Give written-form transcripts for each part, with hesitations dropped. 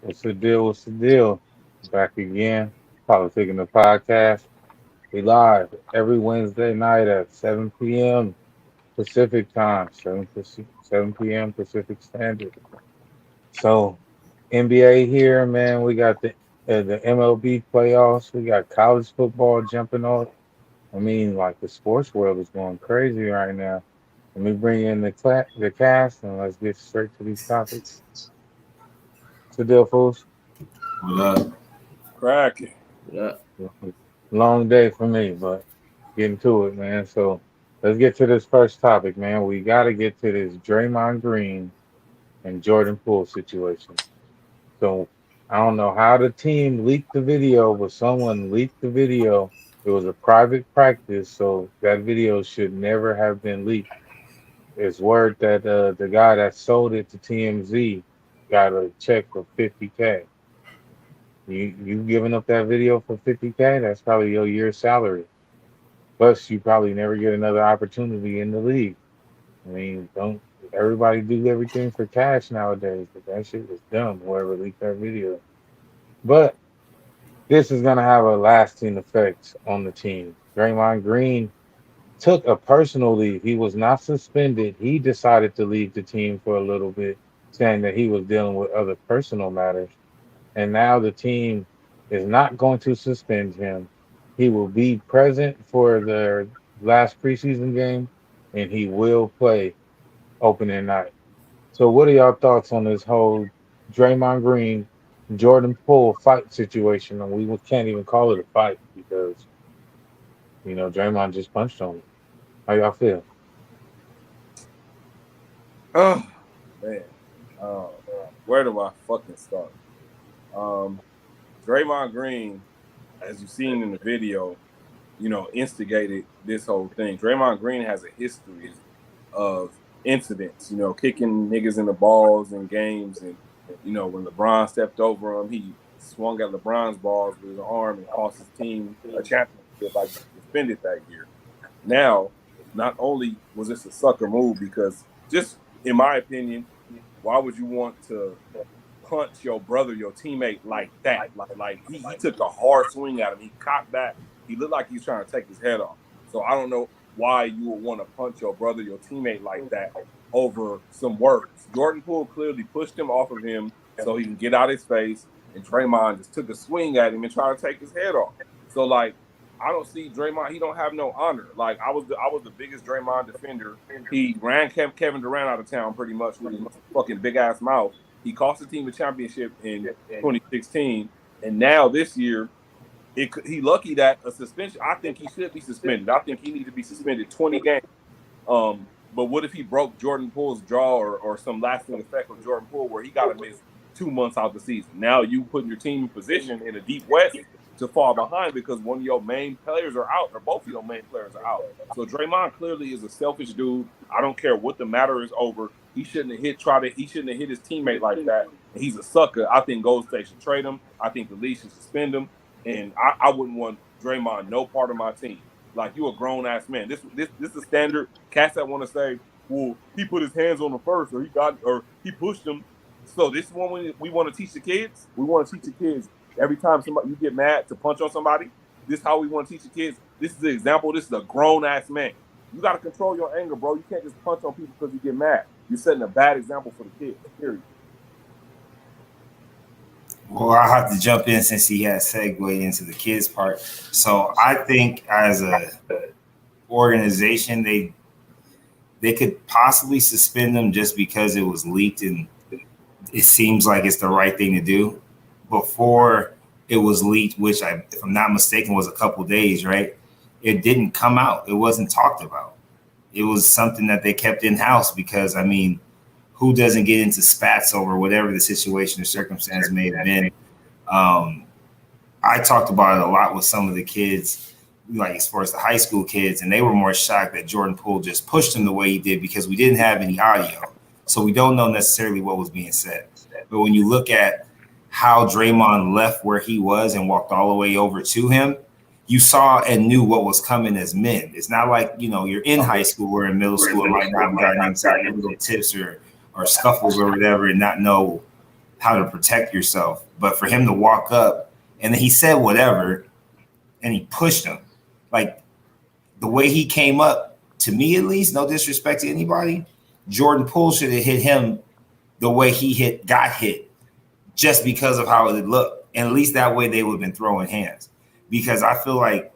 What's the deal? What's the deal? Back again. PolitiKan the Podcast. We live every Wednesday night at 7 p.m. Pacific time, 7 p.m. Pacific Standard. So, NBA here, man. We got the MLB playoffs. We got college football jumping off. I mean, like the sports world is going crazy right now. Let me bring in the cast and let's get straight to these topics. What's the deal, fools? What up? Cracking. Yeah. Long day for me, but getting to it, man. So let's get to this first topic, man. We got to get to this Draymond Green and Jordan Poole situation. So I don't know how the team leaked the video, but someone leaked the video. It was a private practice, so that video should never have been leaked. It's word that the guy that sold it to TMZ got a check for 50K. You giving up that video for 50K? That's probably your year's salary. Plus, you probably never get another opportunity in the league. I mean, don't everybody do everything for cash nowadays? But that shit was dumb. Whoever leaked that video. But this is gonna have a lasting effect on the team. Draymond Green took a personal leave. He was not suspended. He decided to leave the team for a little bit, saying that he was dealing with other personal matters. And now the team is not going to suspend him. He will be present for the last preseason game, and he will play opening night. So, what are y'all thoughts on this whole Draymond Green, Jordan Poole fight situation? And we can't even call it a fight because Draymond just punched on him. How y'all feel? Oh man. Uh, where do I fucking start? Um, Draymond Green, as you've seen in the video, instigated this whole thing. Draymond Green has a history of incidents, kicking niggas in the balls in games. And, when LeBron stepped over him, he swung at LeBron's balls with his arm and cost his team a championship by getting suspended that year. Now, not only was this a sucker move, because just in my opinion, why would you want to punch your brother, your teammate like that? Like he took a hard swing at him. He cocked back. He looked like he was trying to take his head off. So I don't know why you would want to punch your brother, your teammate like that over some words. Jordan Poole clearly pushed him off of him so he can get out his face, and Draymond just took a swing at him and tried to take his head off. So like, I don't see Draymond. He don't have no honor. Like I was the biggest Draymond defender. He ran Kevin Durant out of town pretty much with his fucking big ass mouth. He cost the team a championship in 2016, and now this year, he lucky that a suspension. I think he should be suspended. I think he needs to be suspended 20 games. But what if he broke Jordan Poole's jaw or some lasting effect on Jordan Poole where he got to miss 2 months out the season? Now you putting your team in position in the deep West to fall behind because one of your main players are out, or both of your main players are out. So Draymond clearly is a selfish dude. I don't care what the matter is over. He shouldn't have he shouldn't have hit his teammate like that. He's a sucker. I think Golden State should trade him. I think the league should suspend him. And I wouldn't want Draymond no part of my team. Like, you a grown ass man. This is a standard. Cats that want to say, well, he put his hands on him first, or he pushed him. So this is one we want to teach the kids. We want to teach the kids every time somebody you get mad to punch on somebody. This is how we want to teach the kids. This is the example. This is a grown ass man. You got to control your anger, bro. You can't just punch on people because you get mad. You're setting a bad example for the kids. Period. Well, I'll have to jump in since he has segued into the kids part. So I think as a organization, they could possibly suspend them just because it was leaked and it seems like it's the right thing to do. Before it was leaked, which if I'm not mistaken, was a couple days, right? It didn't come out. It wasn't talked about. It was something that they kept in house because, I mean, who doesn't get into spats over whatever the situation or circumstance may have been? I talked about it a lot with some of the kids, like as far as the high school kids, and they were more shocked that Jordan Poole just pushed him the way he did because we didn't have any audio. So we don't know necessarily what was being said. But when you look at how Draymond left where he was and walked all the way over to him, you saw and knew what was coming as men. It's not like, you're in high school or in middle school and might not have gotten into little tips or scuffles or whatever and not know how to protect yourself. But for him to walk up and then he said whatever and he pushed him, like the way he came up, to me at least, no disrespect to anybody, Jordan Poole should have hit him the way he got hit, just because of how it looked. And at least that way they would have been throwing hands. Because I feel like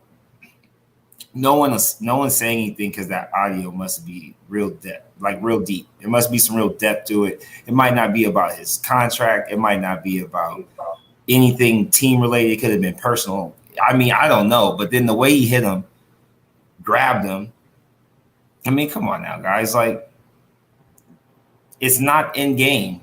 no one's saying anything because that audio must be real deep. There must be some real depth to it. It might not be about his contract. It might not be about anything team related. It could have been personal. I mean, I don't know. But then the way he hit him, grabbed him. I mean, come on now, guys. Like, it's not in game.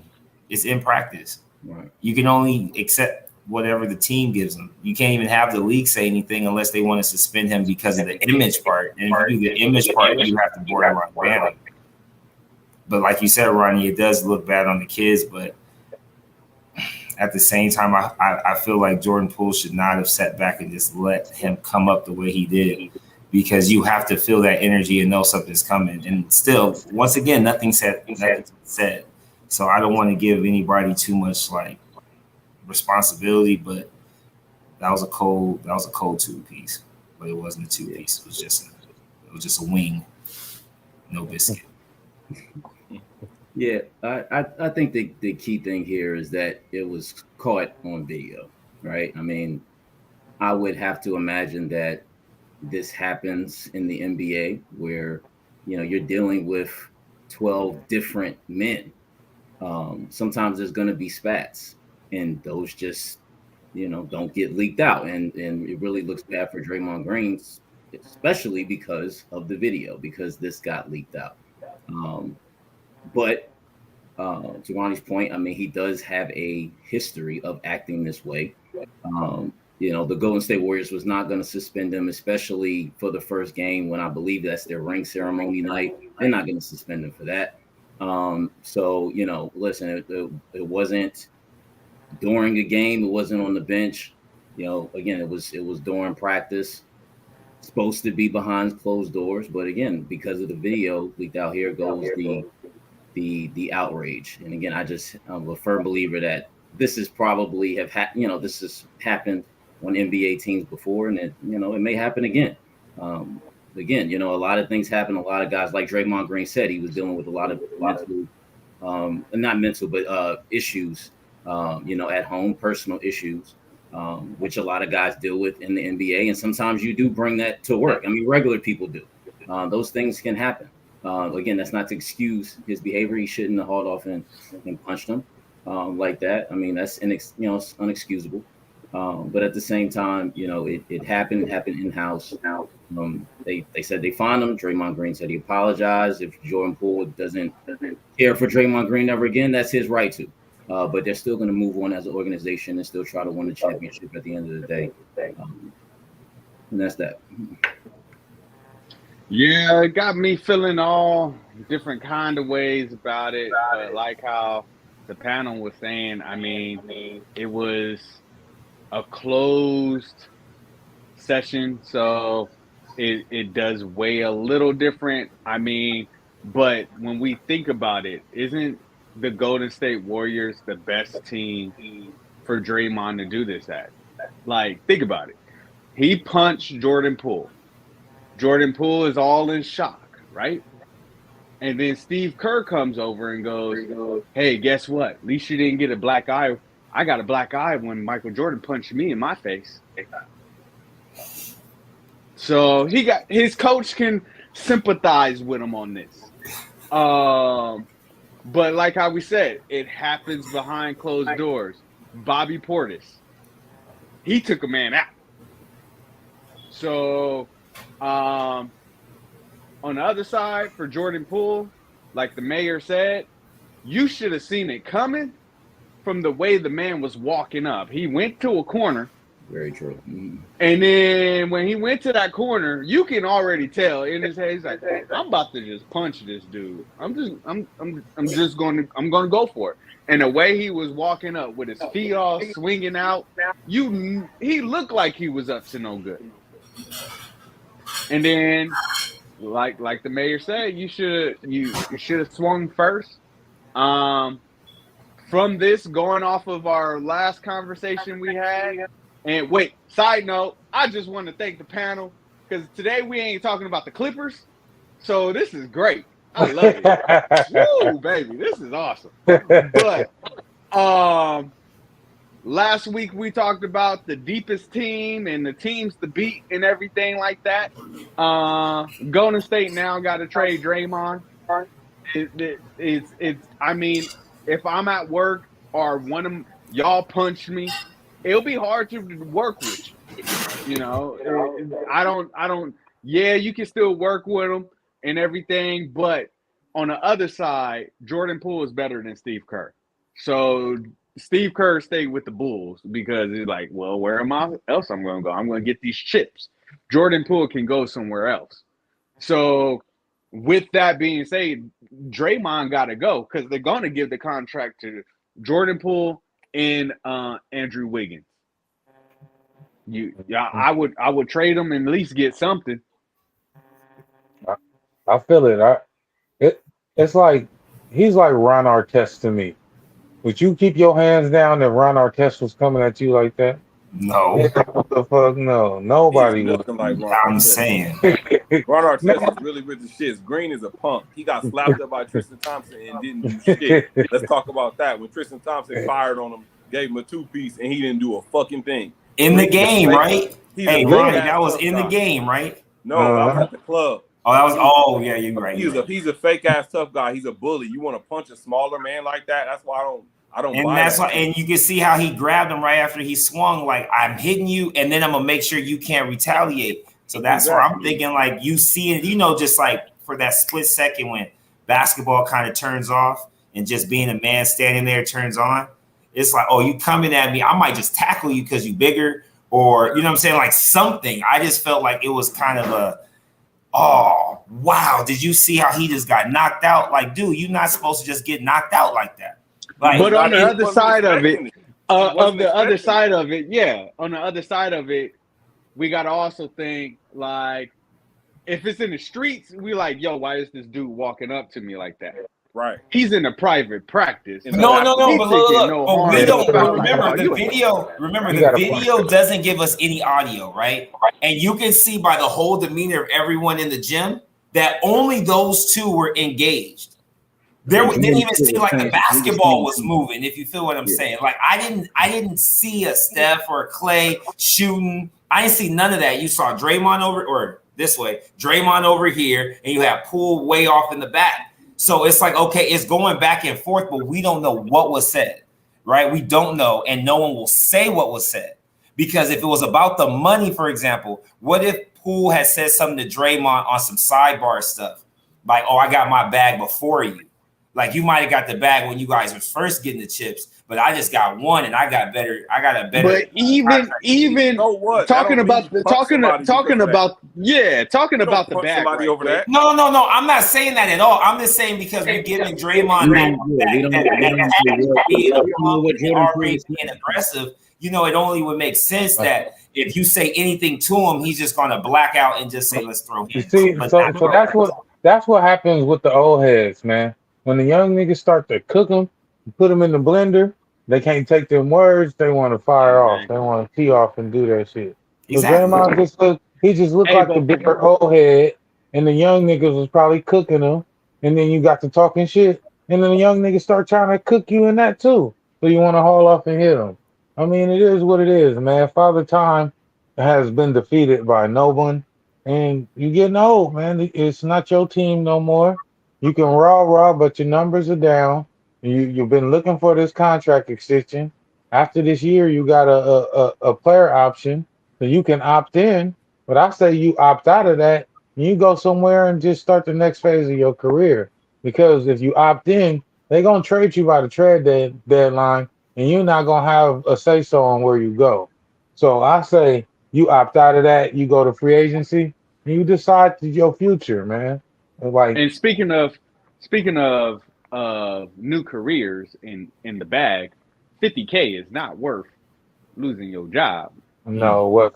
It's in practice. Right. You can only accept whatever the team gives them. You can't even have the league say anything unless they want to suspend him because of the image part. And if you do the image part, you have to borderline ban him. But like you said, Ronnie, it does look bad on the kids. But at the same time, I feel like Jordan Poole should not have sat back and just let him come up the way he did, because you have to feel that energy and know something's coming. And still, once again, nothing's said. So I don't want to give anybody too much like responsibility, but that was a cold 2-piece, but it wasn't a 2-piece. It was just a wing, no biscuit. Yeah, I think the key thing here is that it was caught on video, right? I mean, I would have to imagine that this happens in the NBA where, you're dealing with 12 different men. Sometimes there's going to be spats, and those just, don't get leaked out. And it really looks bad for Draymond Green, especially because of the video, because this got leaked out. But to Ronnie's point, I mean, he does have a history of acting this way. The Golden State Warriors was not going to suspend him, especially for the first game when I believe that's their ring ceremony night. They're not going to suspend him for that. So, listen, it wasn't during a game. It wasn't on the bench. Again, it was during practice. Supposed to be behind closed doors, but again, because of the video leaked out, here goes the outrage. And again, I'm a firm believer that this is probably this has happened on NBA teams before, and it may happen again. Again, a lot of things happen. A lot of guys, like Draymond Green said, he was dealing with a lot of not mental, but issues, at home, personal issues, which a lot of guys deal with in the NBA. And sometimes you do bring that to work. I mean, regular people do. Those things can happen. Again, that's not to excuse his behavior. He shouldn't have hauled off and punched him like that. I mean, that's it's unexcusable. But at the same time, it happened. It happened in-house. They said they fined him. Draymond Green said he apologized. If Jordan Poole doesn't care for Draymond Green ever again, that's his right to. But they're still going to move on as an organization and still try to win the championship at the end of the day. And that's that. Yeah, it got me feeling all different kind of ways about it. But like how the panel was saying, I mean, it was a closed session, so it does weigh a little different. I mean, but when we think about it, isn't the Golden State Warriors the best team for Draymond to do this at? Like, think about it. He punched Jordan Poole. Jordan Poole is all in shock, right? And then Steve Kerr comes over and goes, hey, guess what? At least you didn't get a black eye. I got a black eye when Michael Jordan punched me in my face. So his coach can sympathize with him on this. But like how we said, it happens behind closed doors. Bobby Portis, he took a man out. So on the other side, for Jordan Poole, like the mayor said, you should have seen it coming from the way the man was walking up. He went to a corner. Very true. Mm-hmm. And then when he went to that corner, you can already tell in his head, he's like, I'm about to just punch this dude. I'm gonna go for it. And the way he was walking up with his feet all swinging out, he looked like he was up to no good. And then, like the mayor said, you should have swung first. from this, going off of our last conversation we had, and wait, side note, I just want to thank the panel because today we ain't talking about the Clippers, so this is great. I love it. Woo, baby, this is awesome. But last week we talked about the deepest team and the teams to beat and everything like that. Golden State now got to trade Draymond. It's. I mean, if I'm at work or one of y'all punch me, it'll be hard to work with you. You know, I don't. Yeah, you can still work with them and everything, but on the other side, Jordan Poole is better than Steve Kerr. So Steve Kerr stayed with the Bulls because he's like, well, where else I'm going to go? I'm going to get these chips. Jordan Poole can go somewhere else. So with that being said, Draymond got to go because they're going to give the contract to Jordan Poole and Andrew Wiggins. I would trade them and at least get something. I feel it. It's like he's like Ron Artest to me. Would you keep your hands down if Ron Artest was coming at you like that? No. What the fuck? No. Nobody would. Like I'm saying. Ron Artest is really with the shits. Green is a punk. He got slapped up by Tristan Thompson and didn't do shit. Let's talk about that. When Tristan Thompson fired on him, gave him a 2-piece, and he didn't do a fucking thing. In the game, right? Hey, Ronnie, that was in the guy. game, right? No, that was at the club. Oh, that was yeah, you're right. He's a fake ass tough guy. He's a bully. You want to punch a smaller man like that? That's why I don't. And buy that's that. why, and you can see how he grabbed him right after he swung. Like, I'm hitting you, and then I'm gonna make sure you can't retaliate. So that's where I'm thinking, like, you see it, just like for that split second when basketball kind of turns off and just being a man standing there turns on. It's like, oh, you coming at me? I might just tackle you because you bigger, or you know what I'm saying, like something. I just felt like it was kind of oh, wow. Did you see how he just got knocked out? Like, dude, you're not supposed to just get knocked out like that. Like, but on the other side of it, on the other side of it, we got to also think, like, if it's in the streets, we like, yo, why is this dude walking up to me like that? Right. He's in a private practice. No, but look. But we don't remember the video. You The gotta video doesn't give us any audio, right? And you can see by the whole demeanor of everyone in the gym that only those two were engaged. Didn't even see like the basketball was moving, if you feel what I'm saying. Like I didn't see a Steph or a Clay shooting. I didn't see none of that. You saw Draymond Draymond over here, and you have Poole way off in the back. So it's like, okay, it's going back and forth, but we don't know what was said, right? We don't know, and no one will say what was said. Because if it was about the money, for example, what if Poole had said something to Draymond on some sidebar stuff? Like, oh, I got my bag before you. Like, you might have got the bag when you guys were first getting the chips, but I just got one and I got a better. But even talking about the bag right over that. No. I'm not saying that at all. I'm just saying because we're giving Draymond being aggressive. It only would make sense that if you say anything to him, he's just going to black out and just say, "Let's throw him." You see, so that's what happens with the old heads, man. When the young niggas start to cook them, put them in the blender, they can't take them words. They want to fire off. They want to tee off and do that shit. Exactly. Draymond just looked like the bigger old head, and the young niggas was probably cooking them. And then you got to talking shit, and then the young niggas start trying to cook you in that too. So you want to haul off and hit them. I mean, it is what it is, man. Father Time has been defeated by no one, and you're getting old, man. It's not your team no more. You can raw, but your numbers are down. You've been looking for this contract extension. After this year, you got a player option, so you can opt in. But I say you opt out of that, and you go somewhere and just start the next phase of your career. Because if you opt in, they're going to trade you by the trade deadline, and you're not going to have a say-so on where you go. So I say you opt out of that, you go to free agency, and you decide your future, man. And speaking of new careers in the bag, $50K is not worth losing your job. No, what?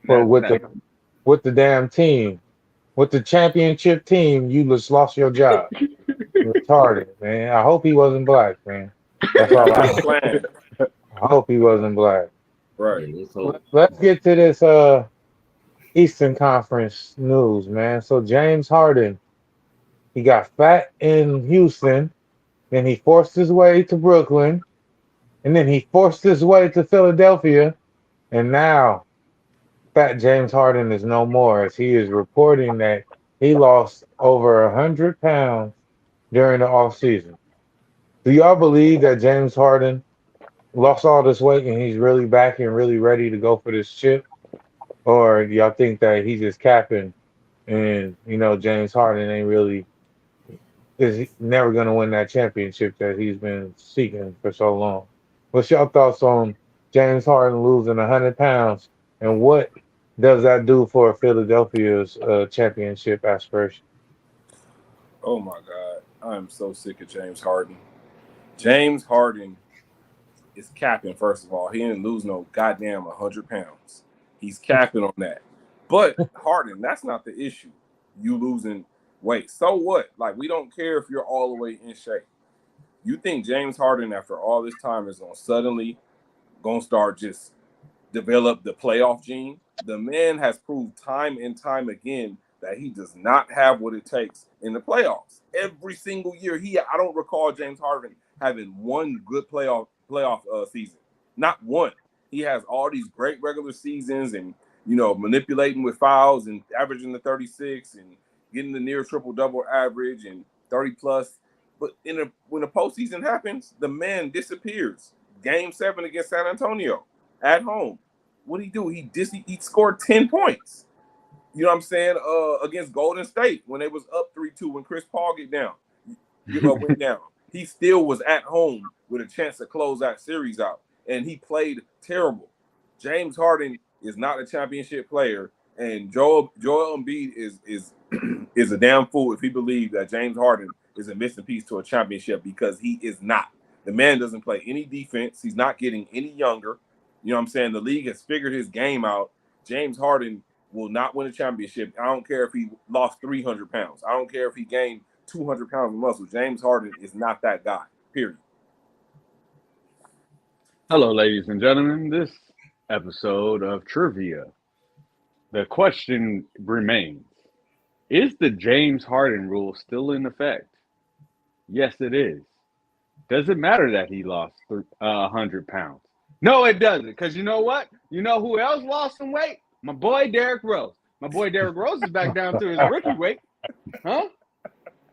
But with the damn team, with the championship team, you just lost your job. Retarded, man. I hope he wasn't black, man. That's all I Plan. I hope he wasn't black. Right. Yeah, so Let's get to this Eastern Conference news, man. So James Harden, he got fat in Houston, then he forced his way to Brooklyn, and then he forced his way to Philadelphia, and now fat James Harden is no more, as he is reporting that he lost over 100 pounds during the offseason. Do y'all believe that James Harden lost all this weight and he's really back and really ready to go for this chip? Or do y'all think that he's just capping and, James Harden ain't really, is never going to win that championship that he's been seeking for so long? What's your thoughts on James Harden losing 100 pounds, and what does that do for Philadelphia's championship aspiration? Oh my God. I am so sick of James Harden. James Harden is capping, first of all. He didn't lose no goddamn 100 pounds. He's capping on that. But Harden, that's not the issue. You losing weight. So what? Like, we don't care if you're all the way in shape. You think James Harden, after all this time, is going to suddenly start just develop the playoff gene? The man has proved time and time again that he does not have what it takes in the playoffs. Every single year, I don't recall James Harden having one good playoff season. Not one. He has all these great regular seasons and, manipulating with fouls and averaging the 36 and getting the near triple-double average and 30-plus. But when the postseason happens, the man disappears. Game 7 against San Antonio at home. What did he do? He scored 10 points. You know what I'm saying? Against Golden State when they was up 3-2 when Chris Paul went down. He still was at home with a chance to close that series out, and he played terrible. James Harden is not a championship player, and Joel Embiid is a damn fool if he believes that James Harden is a missing piece to a championship, because he is not. The man doesn't play any defense. He's not getting any younger. You know what I'm saying? The league has figured his game out. James Harden will not win a championship. I don't care if he lost 300 pounds. I don't care if he gained 200 pounds of muscle. James Harden is not that guy, period. Hello, ladies and gentlemen. This episode of Trivia, the question remains, is the James Harden rule still in effect? Yes, it is. Does it matter that he lost 100 pounds? No, it doesn't, because you know what? You know who else lost some weight? My boy Derrick Rose. My boy Derrick Rose is back down to his rookie weight. Huh?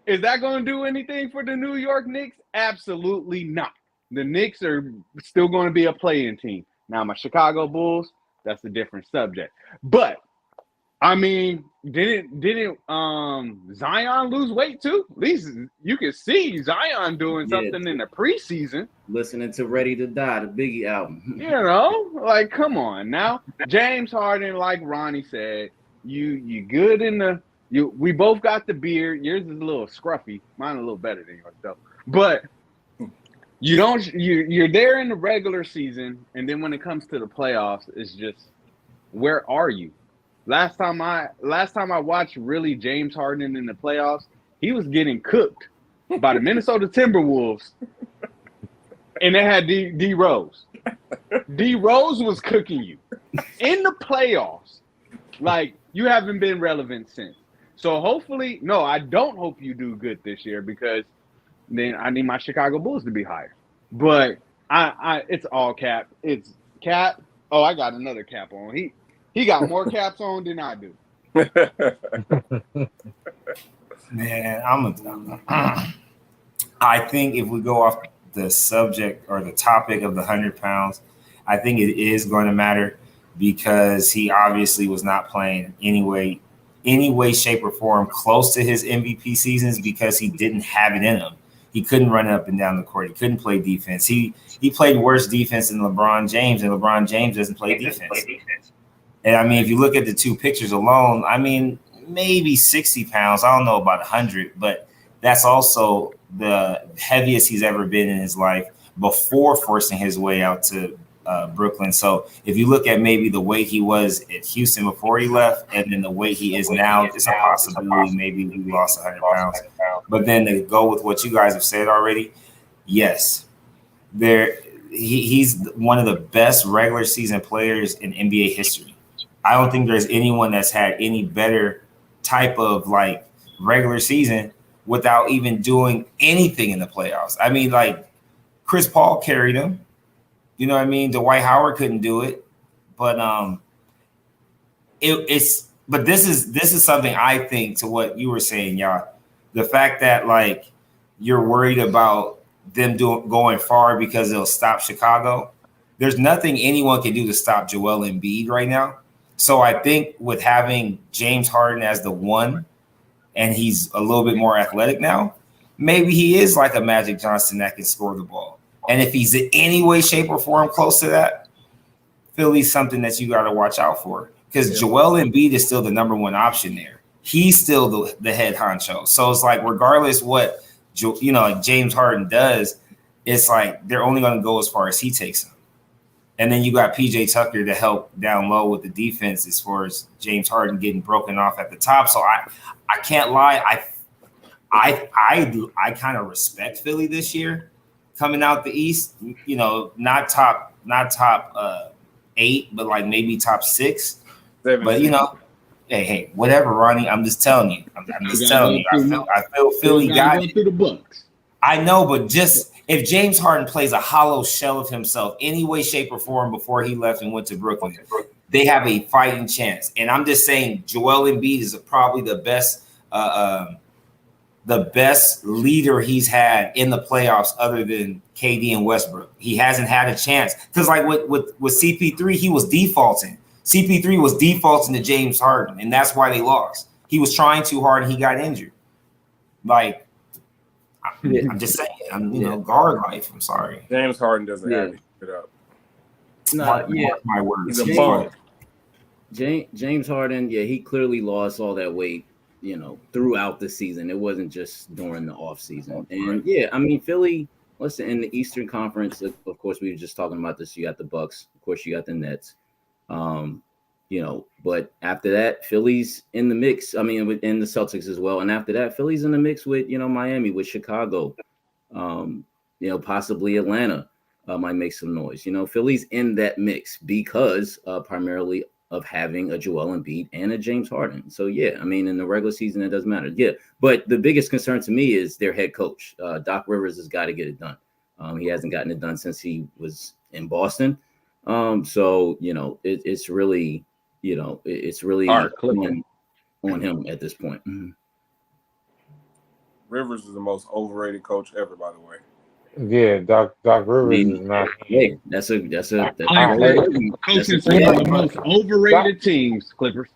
Is that going to do anything for the New York Knicks? Absolutely not. The Knicks are still going to be a play-in team. Now, my Chicago Bulls, that's a different subject. But, I mean, didn't Zion lose weight too? At least you can see Zion doing something in the preseason. Listening to Ready to Die, the Biggie album. Like, come on now. James Harden, like Ronnie said, you good in the we both got the beard. Yours is a little scruffy. Mine a little better than yours though. But you're there in the regular season, and then when it comes to the playoffs, it's just, where are you? Last time I watched really James Harden in the playoffs, he was getting cooked by the Minnesota Timberwolves, and they had D Rose. D Rose was cooking you in the playoffs. Like, you haven't been relevant since. So hopefully, no, I don't hope you do good this year, because then I need my Chicago Bulls to be higher. But it's all Cap. It's Cap. Oh, I got another cap on. He got more caps on than I do. Man, I think if we go off the subject or the topic of the 100 pounds, I think it is going to matter, because he obviously was not playing any way, shape, or form close to his MVP seasons, because he didn't have it in him. He couldn't run up and down the court. He couldn't play defense. He played worse defense than LeBron James, and LeBron James doesn't play defense. And I mean, if you look at the two pictures alone, I mean, maybe 60 pounds. I don't know about 100, but that's also the heaviest he's ever been in his life before forcing his way out to Brooklyn. So if you look at maybe the weight he was at Houston before he left, and then the weight he is now, it's a possibility maybe he lost 100 pounds. But then to go with what you guys have said already, yes, he's one of the best regular season players in NBA history. I don't think there's anyone that's had any better type of like regular season without even doing anything in the playoffs. I mean, like Chris Paul carried him. You know what I mean? Dwight Howard couldn't do it, but but this is something I think to what you were saying, y'all. The fact that like you're worried about them going far because it'll stop Chicago. There's nothing anyone can do to stop Joel Embiid right now. So I think with having James Harden as the one, and he's a little bit more athletic now, maybe he is like a Magic Johnson that can score the ball. And if he's in any way, shape, or form close to that, Philly's something that you got to watch out for. Because Joel Embiid is still the number one option there. He's still the head honcho. So it's like regardless what like James Harden does, it's like they're only going to go as far as he takes them. And then you got PJ Tucker to help down low with the defense as far as James Harden getting broken off at the top. So I can't lie. I kind of respect Philly this year coming out the East. You know, not top 8, but like maybe top 6. 7. But you know, hey, whatever, Ronnie. I'm just telling you. I'm just telling you. I feel Philly got it. Through the Bucks. I know, but just if James Harden plays a hollow shell of himself any way, shape, or form before he left and went to Brooklyn, they have a fighting chance. And I'm just saying, Joel Embiid is probably the best leader he's had in the playoffs, other than KD and Westbrook. He hasn't had a chance because, like with CP3, he was defaulting. CP3 was defaulting to James Harden, and that's why they lost. He was trying too hard, and he got injured. Like. I'm just saying, guard life. I'm sorry. James Harden doesn't have to keep it up. My words. He's a bum. James Harden, he clearly lost all that weight, throughout the season. It wasn't just during the off season. And I mean, Philly. Listen, in the Eastern Conference, of course, we were just talking about this. You got the Bucks, of course, you got the Nets. But after that, Philly's in the mix. I mean, within the Celtics as well. And after that, Philly's in the mix with, Miami, with Chicago, possibly Atlanta might make some noise. Philly's in that mix because primarily of having a Joel Embiid and a James Harden. So, I mean, in the regular season, it doesn't matter. Yeah. But the biggest concern to me is their head coach. Doc Rivers has got to get it done. He hasn't gotten it done since he was in Boston. So, it's really, it's really on him at this point. Mm-hmm. Rivers is the most overrated coach ever, by the way. Yeah, Doc Rivers is not. Hey, that's coaching some of the most overrated teams, Clippers.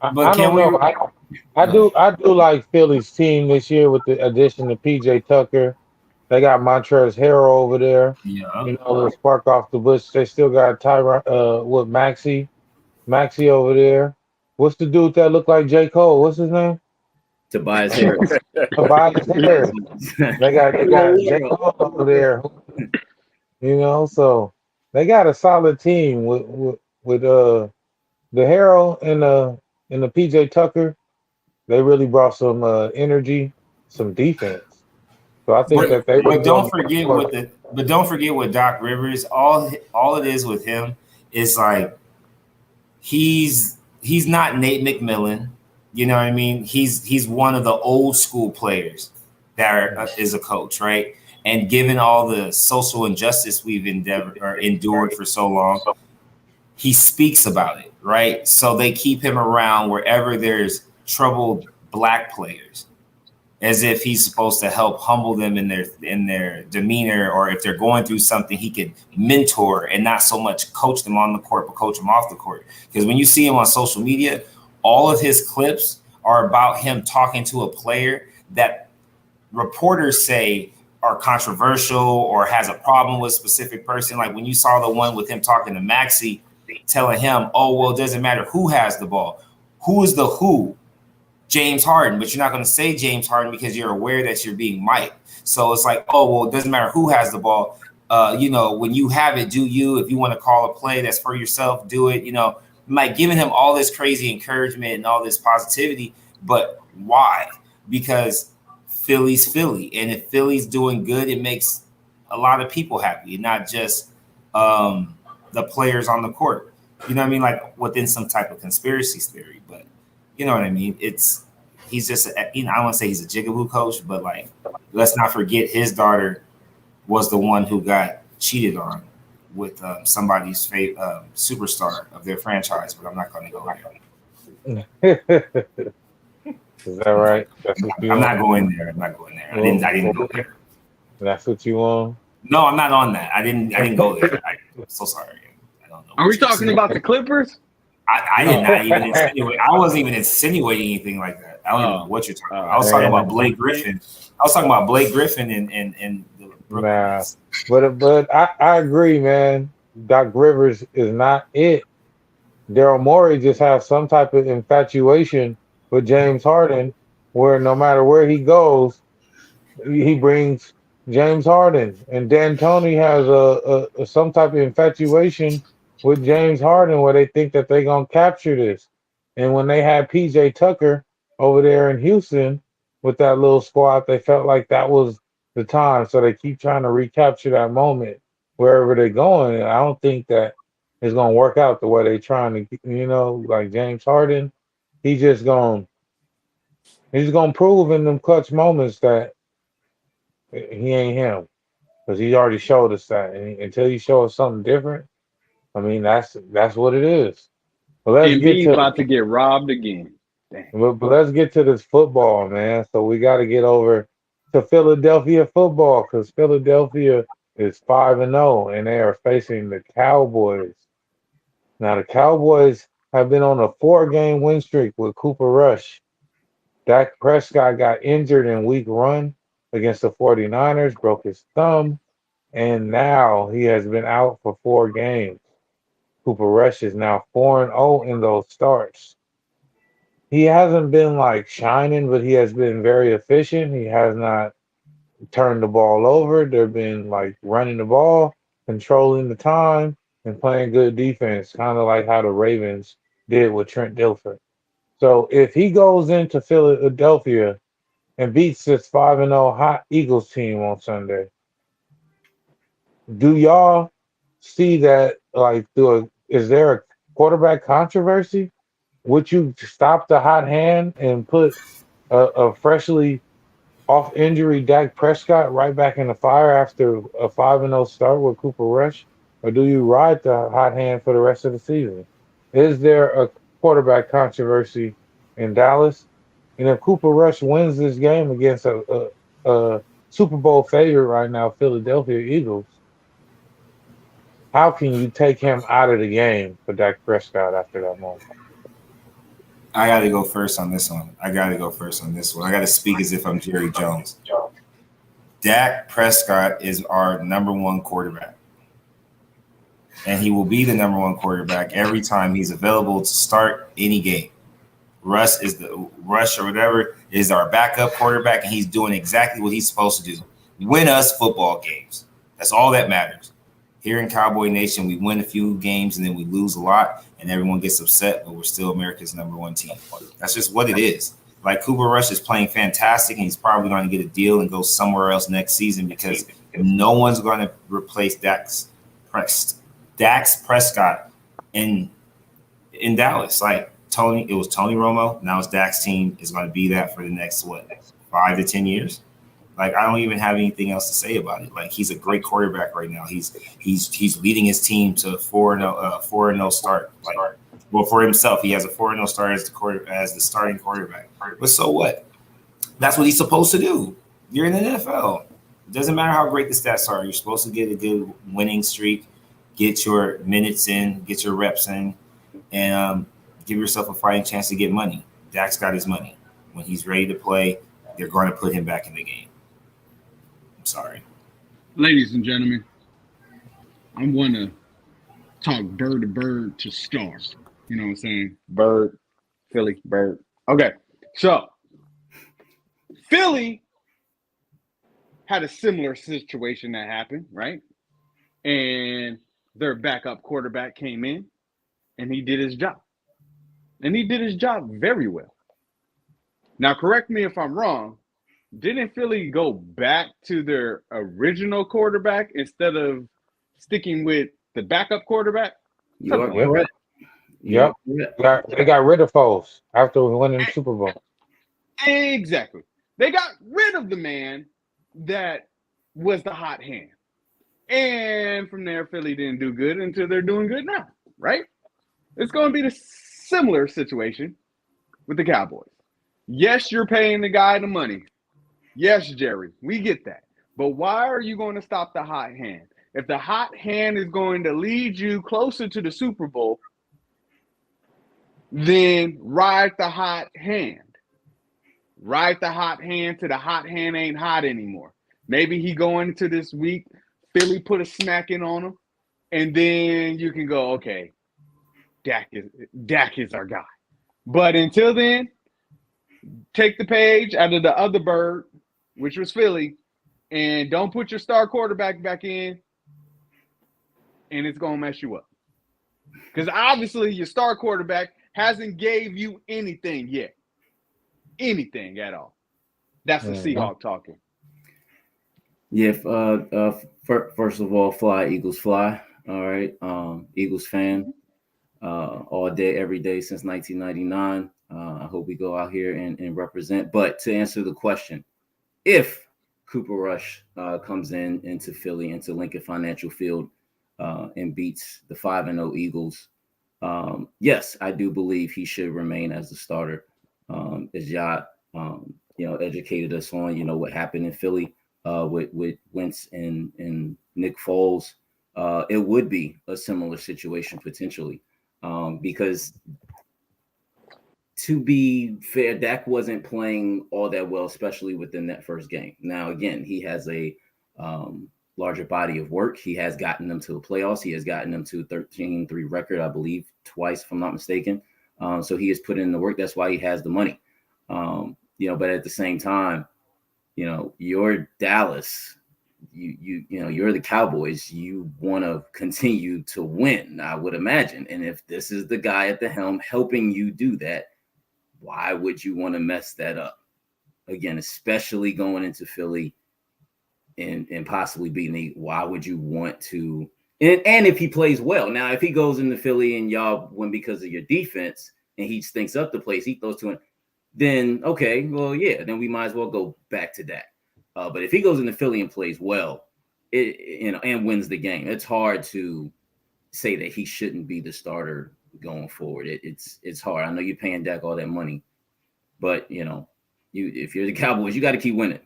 I don't know. I do like Philly's team this year with the addition of PJ Tucker. They got Montrezl Harrell over there. Yeah. The spark off the bush. They still got Maxey over there. What's the dude that looked like J. Cole? What's his name? Tobias Harris. Tobias Harris. They got J. Cole over there. So they got a solid team with the Harrell and the PJ Tucker. They really brought some energy, some defense. So I think that they. But don't forget with Doc Rivers. All it is with him is like he's not Nate McMillan. You know what I mean? He's one of the old school players that is a coach, right? And given all the social injustice we've endured for so long, he speaks about it, right? So they keep him around wherever there's troubled black players, as if he's supposed to help humble them in their demeanor, or if they're going through something, he could mentor and not so much coach them on the court, but coach them off the court. Because when you see him on social media, all of his clips are about him talking to a player that reporters say are controversial or has a problem with a specific person. Like when you saw the one with him talking to Maxey, telling him, oh, well, it doesn't matter who has the ball. Who is the who? James Harden, but you're not going to say James Harden because you're aware that you're being mic'd. So it's like, oh, well, it doesn't matter who has the ball. When you have it, do you. If you want to call a play that's for yourself, do it. Like giving him all this crazy encouragement and all this positivity. But why? Because Philly's Philly. And if Philly's doing good, it makes a lot of people happy, not just the players on the court. You know what I mean? Like within some type of conspiracy theory, but you know what I mean? He's just, I don't want to say he's a jigaboo coach, but like, let's not forget his daughter was the one who got cheated on with somebody's superstar of their franchise, but I'm not going to go there. Is that right? That's what you I'm want? not going there. I'm not going there. I didn't go there. That's what you want? No, I'm not on that. I didn't go there. I'm so sorry. I don't know. Are we talking about the Clippers? I did not even insinuate. I wasn't even insinuating anything like that. I don't even know what you're talking about. I was talking about Blake Griffin. I was talking about Blake Griffin and the Brooklyn Nets. But I agree, man. Doc Rivers is not it. Daryl Morey just has some type of infatuation with James Harden, where no matter where he goes, he brings James Harden. And D'Antoni has a some type of infatuation with James Harden, where they think that they're gonna capture this. And when they had PJ Tucker over there in Houston with that little squad, they felt like that was the time. So they keep trying to recapture that moment wherever they're going. And I don't think that it's gonna work out the way they're trying to, like James Harden. He's gonna prove in them clutch moments that he ain't him, because he already showed us that. And until he shows us something different, I mean, that's what it is. But Embiid's about to get robbed again. But let's get to this football, man. So we got to get over to Philadelphia football, because Philadelphia is 5-0 and they are facing the Cowboys. Now the Cowboys have been on a 4-game win streak with Cooper Rush. Dak Prescott got injured in week 1 against the 49ers, broke his thumb, and now he has been out for 4 games. Cooper Rush is now 4-0 in those starts. He hasn't been like shining, but he has been very efficient. He has not turned the ball over. They've been like running the ball, controlling the time, and playing good defense, kind of like how the Ravens did with Trent Dilfer. So if he goes into Philadelphia and beats this 5-0 hot Eagles team on Sunday, do y'all see that, like, is there a quarterback controversy? Would you stop the hot hand and put a freshly off injury Dak Prescott right back in the fire after a 5-0 start with Cooper Rush? Or do you ride the hot hand for the rest of the season? Is there a quarterback controversy in Dallas? And if Cooper Rush wins this game against a Super Bowl favorite right now, Philadelphia Eagles, how can you take him out of the game for Dak Prescott after that moment? I got to go first on this one. I got to speak as if I'm Jerry Jones. Dak Prescott is our number 1 quarterback. And he will be the number 1 quarterback every time he's available to start any game. Rush or whatever is our backup quarterback, and he's doing exactly what he's supposed to do. Win us football games. That's all that matters. Here in Cowboy Nation, we win a few games and then we lose a lot, and everyone gets upset, but we're still America's number 1 team. That's just what it is. Like, Cooper Rush is playing fantastic, and he's probably going to get a deal and go somewhere else next season, because no one's going to replace Dak Prescott in Dallas. Like, it was Tony Romo. Now it's Dak's team. Is going to be that for the next 5 to 10 years. Like, I don't even have anything else to say about it. Like, he's a great quarterback right now. He's leading his team to a 4-0 start. Like, well, for himself, he has a 4-0 start as the starting quarterback. But so what? That's what he's supposed to do. You're in the NFL. It doesn't matter how great the stats are. You're supposed to get a good winning streak, get your minutes in, get your reps in, and give yourself a fighting chance to get money. Dak's got his money. When he's ready to play, they're going to put him back in the game. I'm sorry. Ladies and gentlemen, I want to talk bird to bird to star. You know what I'm saying? Bird, Philly, bird. Okay, so Philly had a similar situation that happened, right? And their backup quarterback came in, and he did his job. And he did his job very well. Now, correct me if I'm wrong, didn't Philly go back to their original quarterback instead of sticking with the backup quarterback? You are Something like correct. You are Yep. correct. They got rid of Foles after winning the Super Bowl. Exactly. They got rid of the man that was the hot hand. And from there, Philly didn't do good until they're doing good now, right? It's going to be the similar situation with the Cowboys. Yes, you're paying the guy the money. Yes, Jerry, we get that. But why are you going to stop the hot hand? If the hot hand is going to lead you closer to the Super Bowl, then ride the hot hand. Ride the hot hand till the hot hand ain't hot anymore. Maybe he going into this week, Philly put a smacking on him, and then you can go, okay, Dak is our guy. But until then, take the page out of the other bird, which was Philly, and don't put your star quarterback back in, and it's going to mess you up. Because obviously your star quarterback hasn't gave you anything yet. Anything at all. That's the Seahawk talking. Yeah. First of all, fly Eagles fly. All right. Eagles fan. All day, every day since 1999. I hope we go out here and represent. But to answer the question, if Cooper Rush comes into Philly, into Lincoln Financial Field, and beats the 5-0 Eagles, yes, I do believe he should remain as the starter. As Yacht, educated us on, what happened in Philly with Wentz and Nick Foles, it would be a similar situation potentially, because to be fair, Dak wasn't playing all that well, especially within that first game. Now, again, he has a larger body of work. He has gotten them to the playoffs. He has gotten them to a 13-3 record, I believe, twice, if I'm not mistaken. So he has put in the work. That's why he has the money. But at the same time, you're Dallas. You're the Cowboys. You want to continue to win, I would imagine. And if this is the guy at the helm helping you do that, why would you want to mess that up? Again, especially going into Philly and possibly beating why would you want to? And if he plays well. Now, if he goes into Philly and y'all win because of your defense and he stinks up the place, he throws to him, then okay, well, yeah, then we might as well go back to that. But if he goes into Philly and plays well, and wins the game, it's hard to say that he shouldn't be the starter going forward. It's hard. I know you're paying Dak all that money, but if you're the Cowboys, you got to keep winning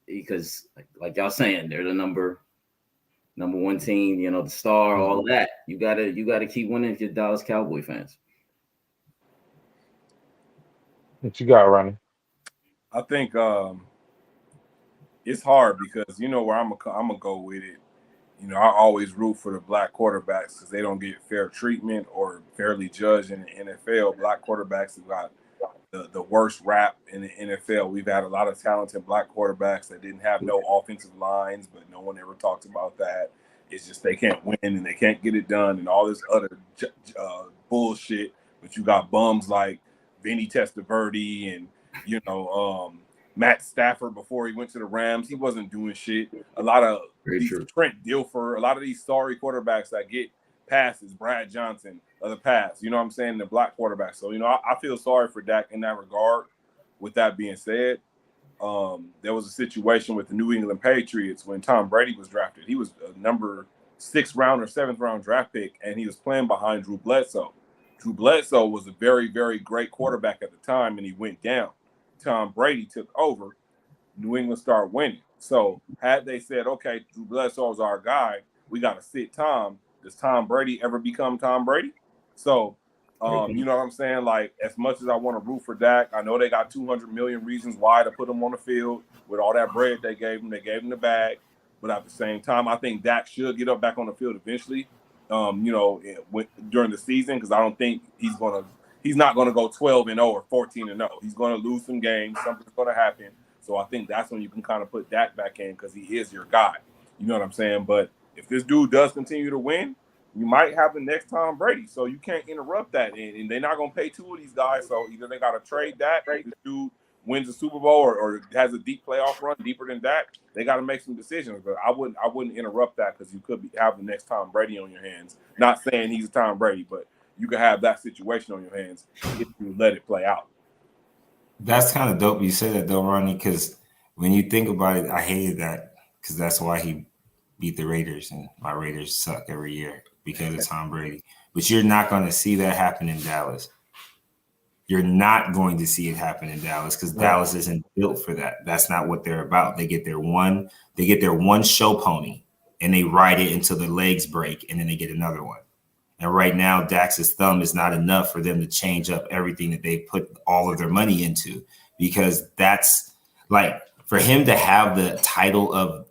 because, like y'all saying, they're the number one team. The star, all of that. You gotta keep winning if you're Dallas Cowboy fans. What you got, Ronnie? I think it's hard because where I'm gonna go with it. I always root for the black quarterbacks because they don't get fair treatment or fairly judged in the NFL. Black quarterbacks have got the worst rap in the NFL. We've had a lot of talented black quarterbacks that didn't have no offensive lines, but no one ever talks about that. It's just they can't win and they can't get it done and all this other bullshit. But you got bums like Vinny Testaverde and Matt Stafford before he went to the Rams. He wasn't doing shit. A lot of Trent Dilfer, a lot of these sorry quarterbacks that get passes, Brad Johnson, the pass, you know what I'm saying, the black quarterbacks. So, I feel sorry for Dak in that regard. With that being said, there was a situation with the New England Patriots when Tom Brady was drafted. He was a number 6th round or 7th round draft pick, and he was playing behind Drew Bledsoe. Drew Bledsoe was a very, very great quarterback at the time, and he went down. Tom Brady took over. New England started winning. So had they said, okay, Drew Bledsoe is our guy, we got to sit Tom. Does Tom Brady ever become Tom Brady? So, you know what I'm saying? Like, as much as I want to root for Dak, I know they got 200 million reasons why to put him on the field with all that bread they gave him. They gave him the bag. But at the same time, I think Dak should get up back on the field eventually, during the season, because I don't think he's not going to go 12-0 or 14-0. He's going to lose some games. Something's going to happen. So I think that's when you can kind of put Dak back in because he is your guy. You know what I'm saying? But if this dude does continue to win, you might have the next Tom Brady. So you can't interrupt that. And they're not going to pay 2 of these guys. So either they got to trade Dak, this dude wins the Super Bowl or has a deep playoff run, deeper than that, they got to make some decisions. But I wouldn't interrupt that because you could have the next Tom Brady on your hands. Not saying he's Tom Brady, but you could have that situation on your hands if you let it play out. That's kind of dope you said that though, Ronnie, because when you think about it, I hated that because that's why he beat the Raiders, and my Raiders suck every year because of Tom Brady. But you're not going to see that happen in Dallas. You're not going to see it happen in Dallas because Dallas isn't built for that. That's not what they're about. They get their one show pony and they ride it until their legs break, and then they get another one. And right now, Dax's thumb is not enough for them to change up everything that they put all of their money into, because that's like for him to have the title of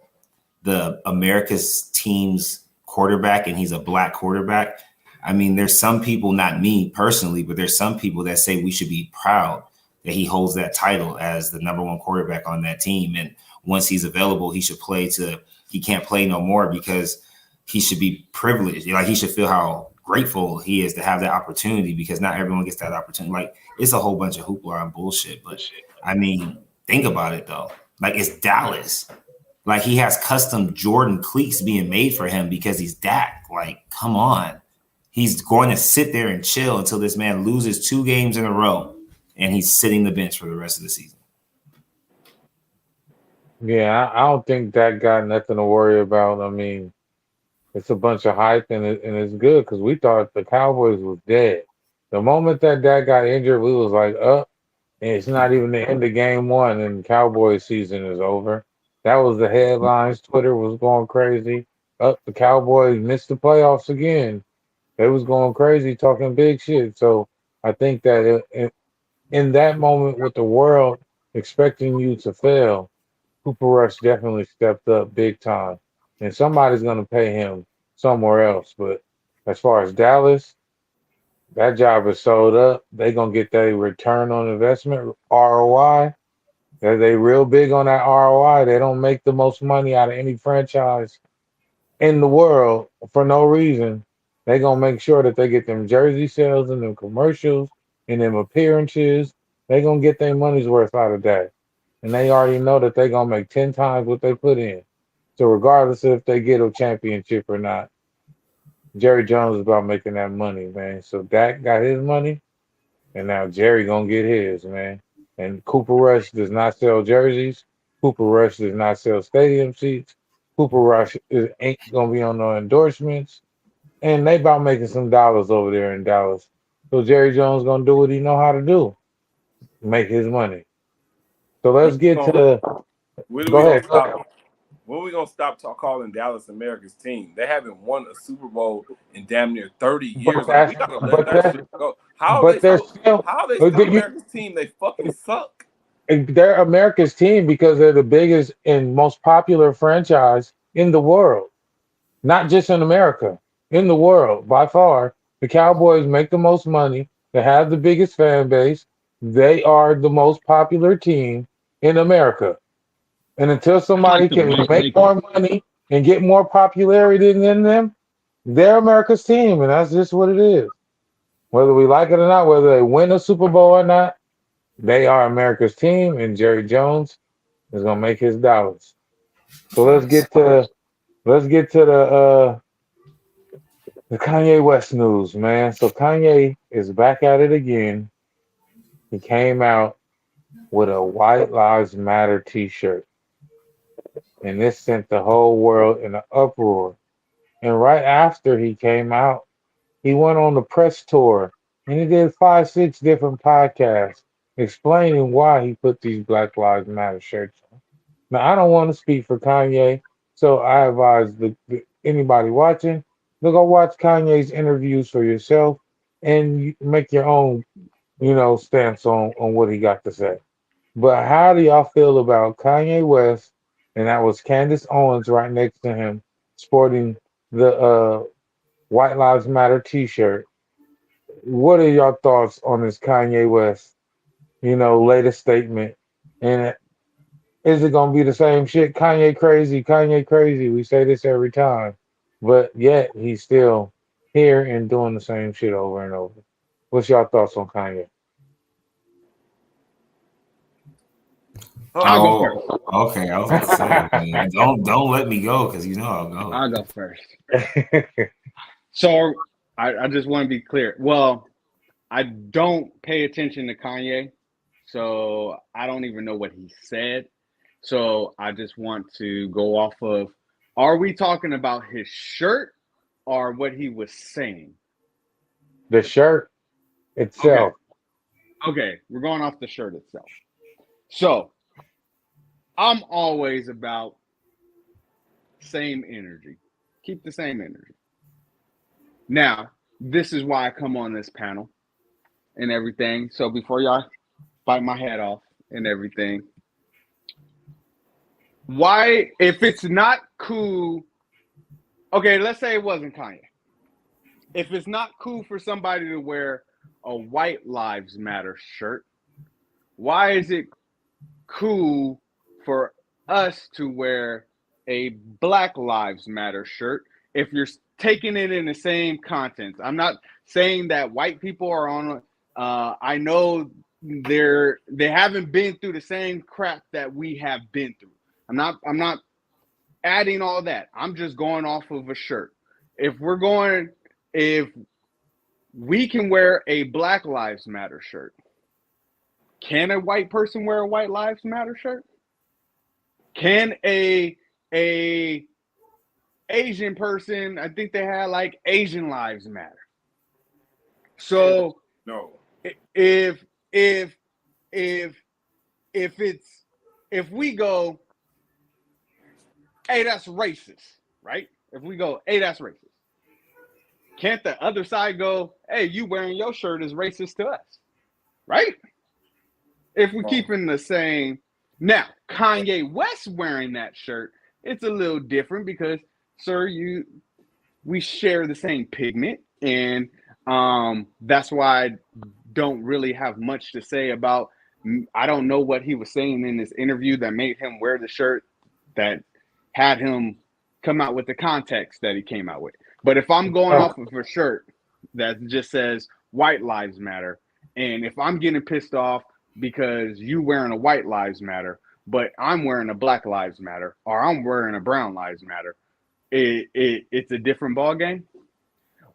the America's team's quarterback, and he's a black quarterback. I mean, there's some people, not me personally, but there's some people that say we should be proud that he holds that title as the number one quarterback on that team. And once he's available, he can't play no more because he should be privileged. Like, he should feel how grateful he is to have that opportunity, because not everyone gets that opportunity. Like, it's a whole bunch of hoopla and bullshit. But I mean, think about it though. Like, it's Dallas. Like, he has custom Jordan cleats being made for him because he's Dak. Like, come on. He's going to sit there and chill until this man loses 2 games in a row, and he's sitting the bench for the rest of the season. Yeah, I don't think Dak got nothing to worry about. I mean, it's a bunch of hype, and it's good because we thought the Cowboys was dead. The moment that Dak got injured, we was like, and it's not even the end of game 1, and Cowboys season is over. That was the headlines. Twitter was going crazy. The Cowboys missed the playoffs again. They was going crazy, talking big shit. So I think that in that moment, with the world expecting you to fail, Cooper Rush definitely stepped up big time. And somebody's going to pay him somewhere else. But as far as Dallas, that job is sold up. They're going to get their return on investment, ROI. They real big on that ROI. They don't make the most money out of any franchise in the world for no reason. They're going to make sure that they get them jersey sales and them commercials and them appearances. They're going to get their money's worth out of that. And they already know that they're going to make 10 times what they put in. So regardless of if they get a championship or not, Jerry Jones is about making that money, man. So Dak got his money, and now Jerry going to get his, man. And Cooper Rush does not sell jerseys. Cooper Rush does not sell stadium seats. Cooper Rush ain't going to be on no endorsements. And they about making some dollars over there in Dallas. So Jerry Jones going to do what he know how to do. Make his money. So let's get to... Go ahead. When are we gonna stop calling Dallas America's team? They haven't won a Super Bowl in damn near 30 years. Like, we gotta let that shit go. How are they still America's team? They fucking suck. They're America's team because they're the biggest and most popular franchise in the world. Not just in America, in the world, by far. The Cowboys make the most money. They have the biggest fan base. They are the most popular team in America. And until somebody can make more money and get more popularity than them, they're America's team, and that's just what it is. Whether we like it or not, whether they win a Super Bowl or not, they are America's team, and Jerry Jones is gonna make his dollars. So let's get to the Kanye West news, man. So Kanye is back at it again. He came out with a White Lives Matter t-shirt, and this sent the whole world in an uproar. And right after he came out, he went on the press tour, and he did 5, 6 different podcasts explaining why he put these Black Lives Matter shirts on. Now, I don't want to speak for Kanye, so I advise anybody watching to go watch Kanye's interviews for yourself and make your own, stance on what he got to say. But how do y'all feel about Kanye West? And that was Candace Owens right next to him, sporting the White Lives Matter t-shirt. What are your thoughts on this Kanye West, latest statement? And is it going to be the same shit? Kanye crazy, Kanye crazy. We say this every time. But yet he's still here and doing the same shit over and over. What's your thoughts on Kanye? I'll go first. Okay. I was about to say, man, don't let me go because I'll go. I'll go first. So I just want to be clear. Well, I don't pay attention to Kanye, so I don't even know what he said. So I just want to go off of, are we talking about his shirt or what he was saying? The shirt itself. Okay, we're going off the shirt itself. So I'm always about same energy. Keep the same energy. Now, this is why I come on this panel and everything. So before y'all bite my head off and everything, why, if it's not cool, okay, let's say it wasn't Kanye. If it's not cool for somebody to wear a White Lives Matter shirt, why is it cool for us to wear a Black Lives Matter shirt if you're taking it in the same contents? I'm not saying that white people are on, I know they haven't been through the same crap that we have been through. I'm not adding all that. I'm just going off of a shirt. If we can wear a Black Lives Matter shirt, can a white person wear a White Lives Matter shirt? Can a Asian person, I think they had like Asian Lives Matter. So No. if we go, hey, that's racist, right? If we go, hey, that's racist, can't the other side go, hey, you wearing your shirt is racist to us, right? If we keep in the same. Now, Kanye West wearing that shirt, it's a little different because, sir, we share the same pigment, and that's why I don't really have much to say about. I don't know what he was saying in this interview that made him wear the shirt that had him come out with the context that he came out with. But if I'm going off of a shirt that just says White Lives Matter, and if I'm getting pissed off because you wearing a White Lives Matter, but I'm wearing a Black Lives Matter, or I'm wearing a Brown Lives Matter, it's a different ball game.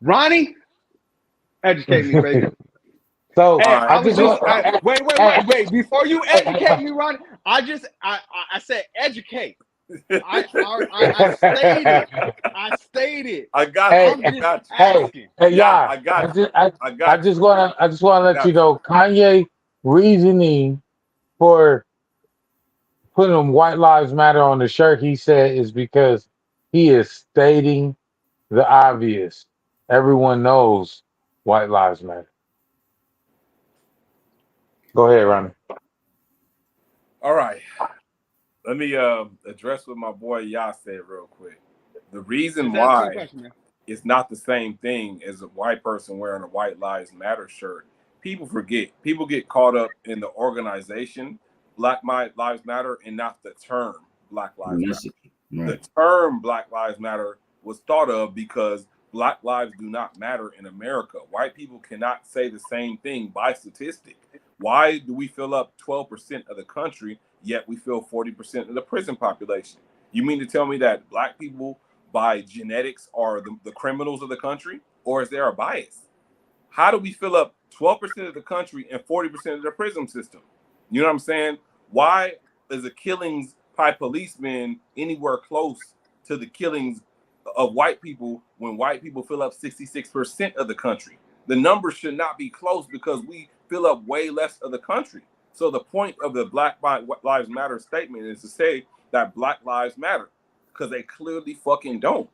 Ronnie, educate me, baby. So hey, wait. Before you educate me, Ronnie, I said educate. I stated. I got you. I just want to let you know Kanye reasoning for putting White Lives Matter on the shirt, he said, is because he is stating the obvious. Everyone knows White Lives Matter. Go ahead, Ronnie. All right. Let me address what my boy Yah said real quick. The reason why it's not the same thing as a white person wearing a White Lives Matter shirt, people forget. People get caught up in the organization Black Lives Matter and not the term Black Lives Matter. Right. The term Black Lives Matter was thought of because Black lives do not matter in America. White people cannot say the same thing by statistic. Why do we fill up 12% of the country, yet we fill 40% of the prison population? You mean to tell me that Black people by genetics are the criminals of the country? Or is there a bias? How do we fill up 12% of the country and 40% of the prison system? You know what I'm saying? Why is the killings by policemen anywhere close to the killings of white people when white people fill up 66% of the country? The numbers should not be close because we fill up way less of the country. So the point of the Black Lives Matter statement is to say that Black lives matter, because they clearly fucking don't.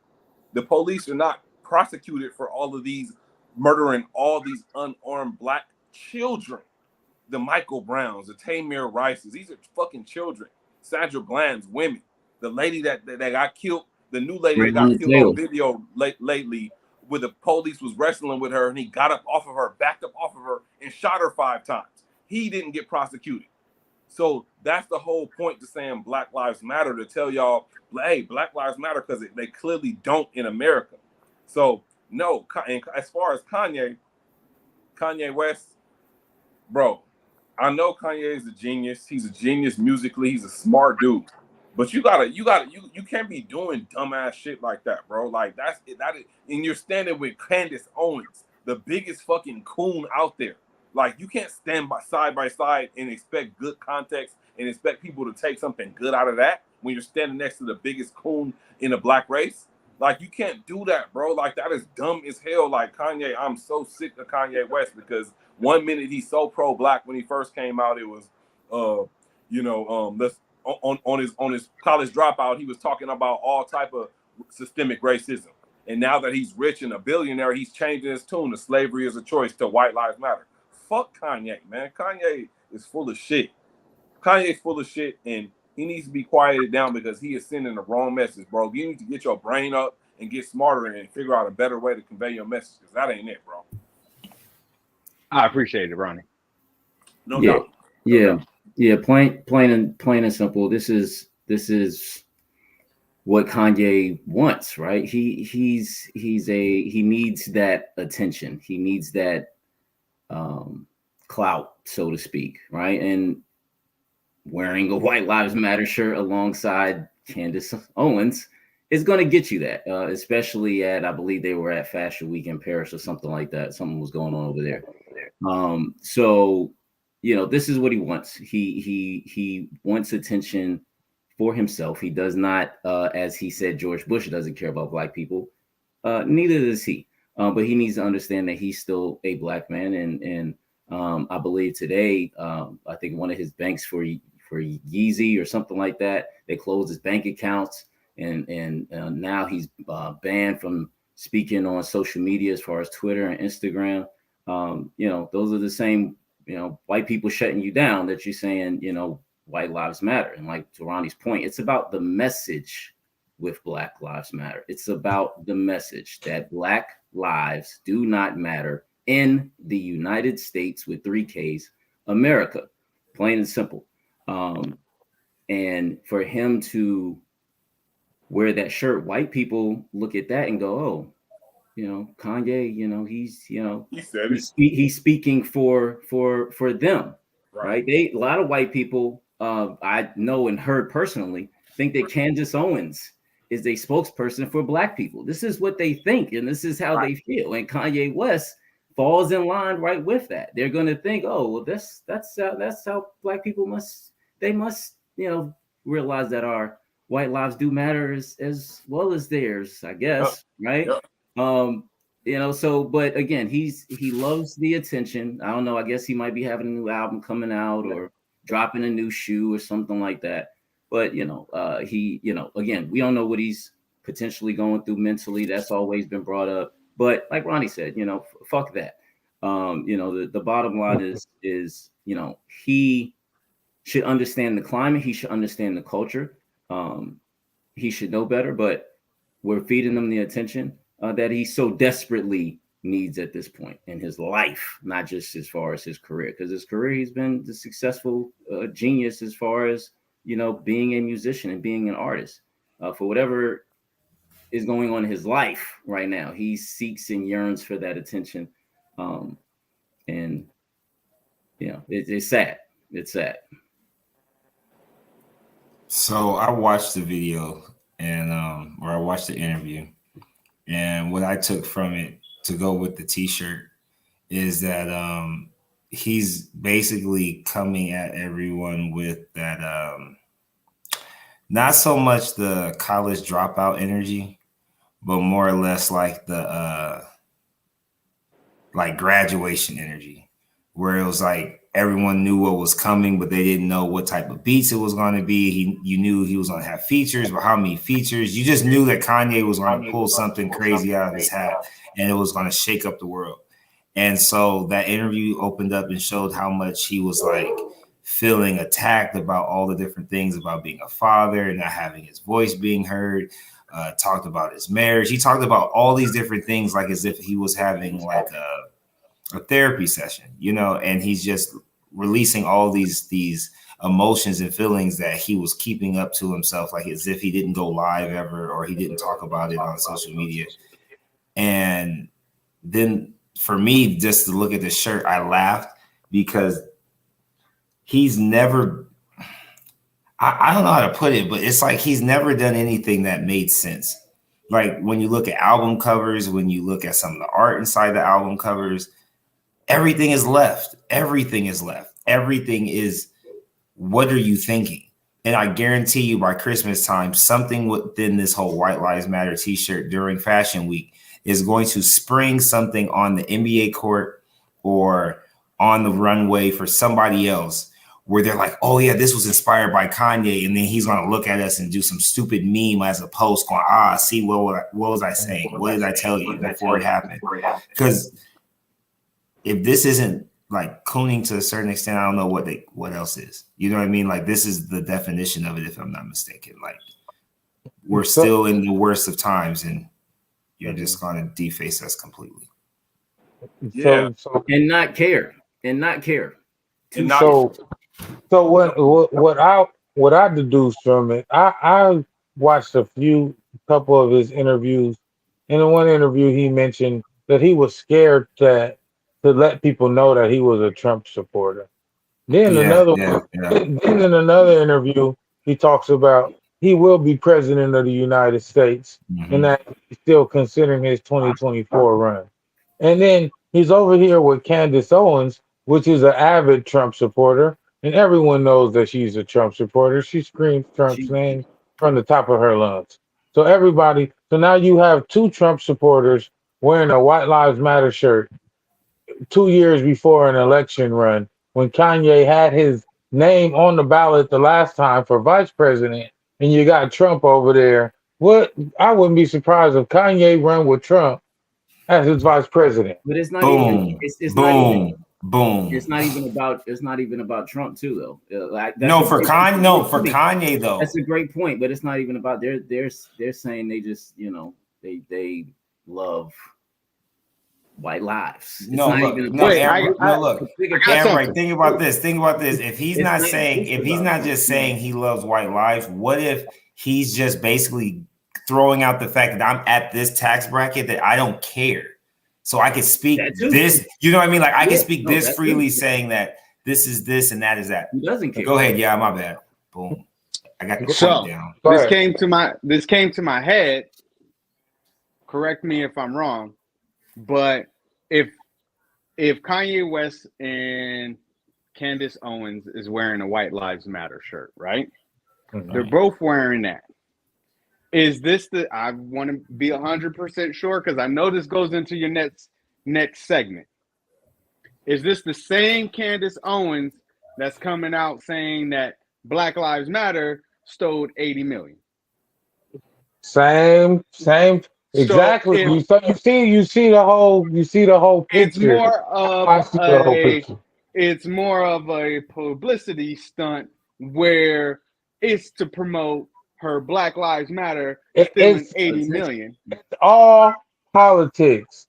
The police are not prosecuted for all of these murdering all these unarmed Black children. The Michael Browns, the Tamir Rices, these are fucking children. Sandra Bland's women. The lady that got killed, the new lady that got killed on video lately, where the police was wrestling with her and he got up off of her, backed up off of her, and shot her 5 times. He didn't get prosecuted. So that's the whole point to saying Black Lives Matter, to tell y'all, hey, Black Lives Matter, because they clearly don't in America. So no, and as far as Kanye West, bro, I know Kanye is a genius. He's a genius musically. He's a smart dude. But you can't be doing dumbass shit like that, bro. Like that is, and you're standing with Candace Owens, the biggest fucking coon out there. Like you can't stand side by side and expect good context and expect people to take something good out of that when you're standing next to the biggest coon in the black race. Like you can't do that, bro. Like that is dumb as hell. Like Kanye, I'm so sick of Kanye West because 1 minute he's so pro-black when he first came out, it was let's on his college dropout, he was talking about all type of systemic racism. And now that he's rich and a billionaire, he's changing his tune to slavery is a choice to white lives matter. Fuck Kanye, man. Kanye is full of shit. Kanye's full of shit, and he needs to be quieted down because he is sending the wrong message, bro. You need to get your brain up and get smarter and figure out a better way to convey your message because that ain't it, bro. I appreciate it, Ronnie. No doubt. Yeah. Plain and simple. This is what Kanye wants, right? He needs that attention. He needs that clout, so to speak, right? And wearing a White Lives Matter shirt alongside Candace Owens is going to get you that, especially I believe they were at Fashion Week in Paris or something like that. Something was going on over there. So, this is what he wants. He wants attention for himself. He does not, as he said, George Bush doesn't care about black people. Neither does he. But he needs to understand that he's still a black man. And I believe today, I think one of his banks for Yeezy or something like that, they closed his bank accounts. And now he's banned from speaking on social media as far as Twitter and Instagram. Those are the same, white people shutting you down that you're saying, white lives matter. And like to Ronnie's point, it's about the message with Black Lives Matter. It's about the message that black lives do not matter in the United States with 3 Ks, America, plain and simple. And for him to wear that shirt, white people look at that and go, oh, Kanye, he's speaking for them, right? A lot of white people I know and heard personally think that Candace Owens is a spokesperson for black people. This is what they think, and this is how they feel. And Kanye West falls in line right with that. They're going to think, oh, well, that's how black people must realize that our white lives do matter as well as theirs, I guess, right? But again, he loves the attention. I don't know. I guess he might be having a new album coming out or dropping a new shoe or something like that. But, again, we don't know what he's potentially going through mentally. That's always been brought up. But like Ronnie said, fuck that. The bottom line is, he should understand the climate. He should understand the culture. He should know better, but we're feeding him the attention that he so desperately needs at this point in his life, not just as far as his career, because his career, he's been the successful genius as far as, being a musician and being an artist. For whatever is going on in his life right now, he seeks and yearns for that attention. It's sad. It's sad. So I watched the video and I watched the interview, and what I took from it to go with the t-shirt is that he's basically coming at everyone with that not so much the college dropout energy, but more or less like the like graduation energy, where it was like everyone knew what was coming, but they didn't know what type of beats it was going to be. You knew he was going to have features, but how many features? You just knew that Kanye was going to pull something crazy out of his hat, and it was going to shake up the world. And so that interview opened up and showed how much he was like feeling attacked about all the different things about being a father and not having his voice being heard. Talked about his marriage. He talked about all these different things, like as if he was having like a therapy session, and he's just releasing all these emotions and feelings that he was keeping up to himself, like as if he didn't go live ever, or he didn't talk about it on social media. And then for me, just to look at the shirt, I laughed because he's never. I don't know how to put it, but it's like he's never done anything that made sense. Like when you look at album covers, when you look at some of the art inside the album covers, everything is left. Everything is left. Everything is, what are you thinking? And I guarantee you by Christmas time, something within this whole White Lives Matter t-shirt during Fashion Week is going to spring something on the NBA court or on the runway for somebody else where they're like, oh yeah, this was inspired by Kanye. And then he's going to look at us and do some stupid meme as a post going, see, what was I saying? What did I tell you before it happened? Because if this isn't like cooning to a certain extent, I don't know what else is. You know what I mean? Like this is the definition of it, if I'm not mistaken. Like we're still in the worst of times and you're just going to deface us completely. Yeah. And not care. So what I deduced from it, I watched couple of his interviews. And in one interview, he mentioned that he was scared to let people know that he was a Trump supporter. Then in another interview, he talks about he will be president of the United States, and that he's still considering his 2024 run. And then he's over here with Candace Owens, which is an avid Trump supporter, and everyone knows that she's a Trump supporter. She screams Trump's name from the top of her lungs. So now you have two Trump supporters wearing a White Lives Matter shirt 2 years before an election run, when Kanye had his name on the ballot the last time for vice president, and you got Trump over there. I wouldn't be surprised if Kanye run with Trump as his vice president. But it's not boom, even boom. It's not even about Trump too, though. For Kanye though. That's a great point, but it's not even about they're saying they just they love white lives. Look, Cameron, think about this. If he's not just saying he loves white lives, what if he's just basically throwing out the fact that I'm at this tax bracket that I don't care, so I can speak this. You know what I mean? Like I can speak this freely, saying that this is this and that is that. He doesn't care. Go ahead. Yeah, my bad. Boom. I got the point down. This came to my head. Correct me if I'm wrong, but if Kanye West and Candace Owens is wearing a White Lives Matter shirt, right? Mm-hmm. They're both wearing that. Is this I want to be 100% sure because I know this goes into your next segment. Is this the same Candace Owens that's coming out saying that Black Lives Matter stole 80 million? Same. Exactly. So you see the whole picture. It's more of a publicity stunt where it's to promote her Black Lives Matter stealing 80 million. It's all politics.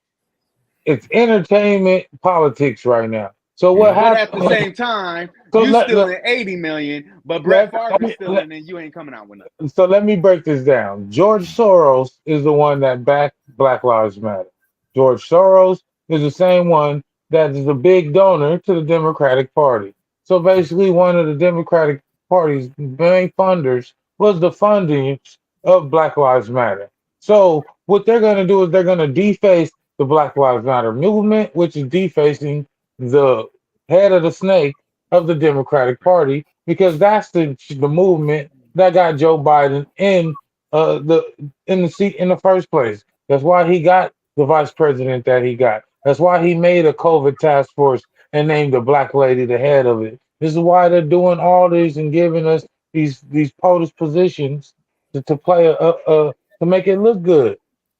It's entertainment politics right now. So what happened? But at the same time, you stealing 80 million, but Brett Favre stealing and you ain't coming out with nothing. So let me break this down. George Soros is the one that backed Black Lives Matter. George Soros is the same one that is a big donor to the Democratic Party. So basically one of the Democratic Party's main funders was the funding of Black Lives Matter. So what they're going to do is they're going to deface the Black Lives Matter movement, which is defacing the head of the snake of the Democratic Party, because that's the movement that got Joe Biden in the seat in the first place. That's why he got the vice president that he got. That's why he made a COVID task force and named a black lady the head of it. This is why they're doing all this and giving us these POTUS positions to play to make it look good.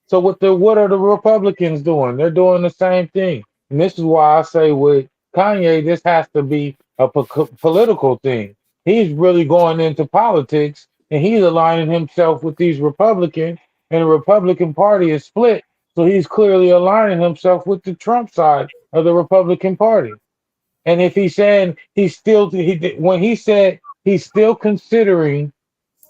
So what are the Republicans doing? They're doing the same thing. And this is why I say with Kanye, this has to be a political thing. He's really going into politics and he's aligning himself with these Republicans, and the Republican Party is split. So he's clearly aligning himself with the Trump side of the Republican Party. And if he's saying when he said he's still considering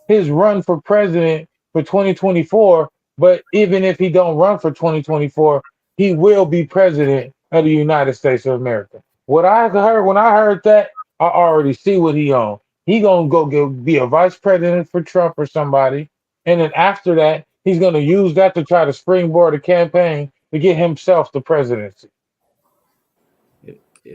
his run for president for 2024, but even if he don't run for 2024, he will be president of the United States of America. What I heard when I heard that, I already see what he on. He gonna be a vice president for Trump or somebody, and then after that, he's gonna use that to try to springboard a campaign to get himself the presidency.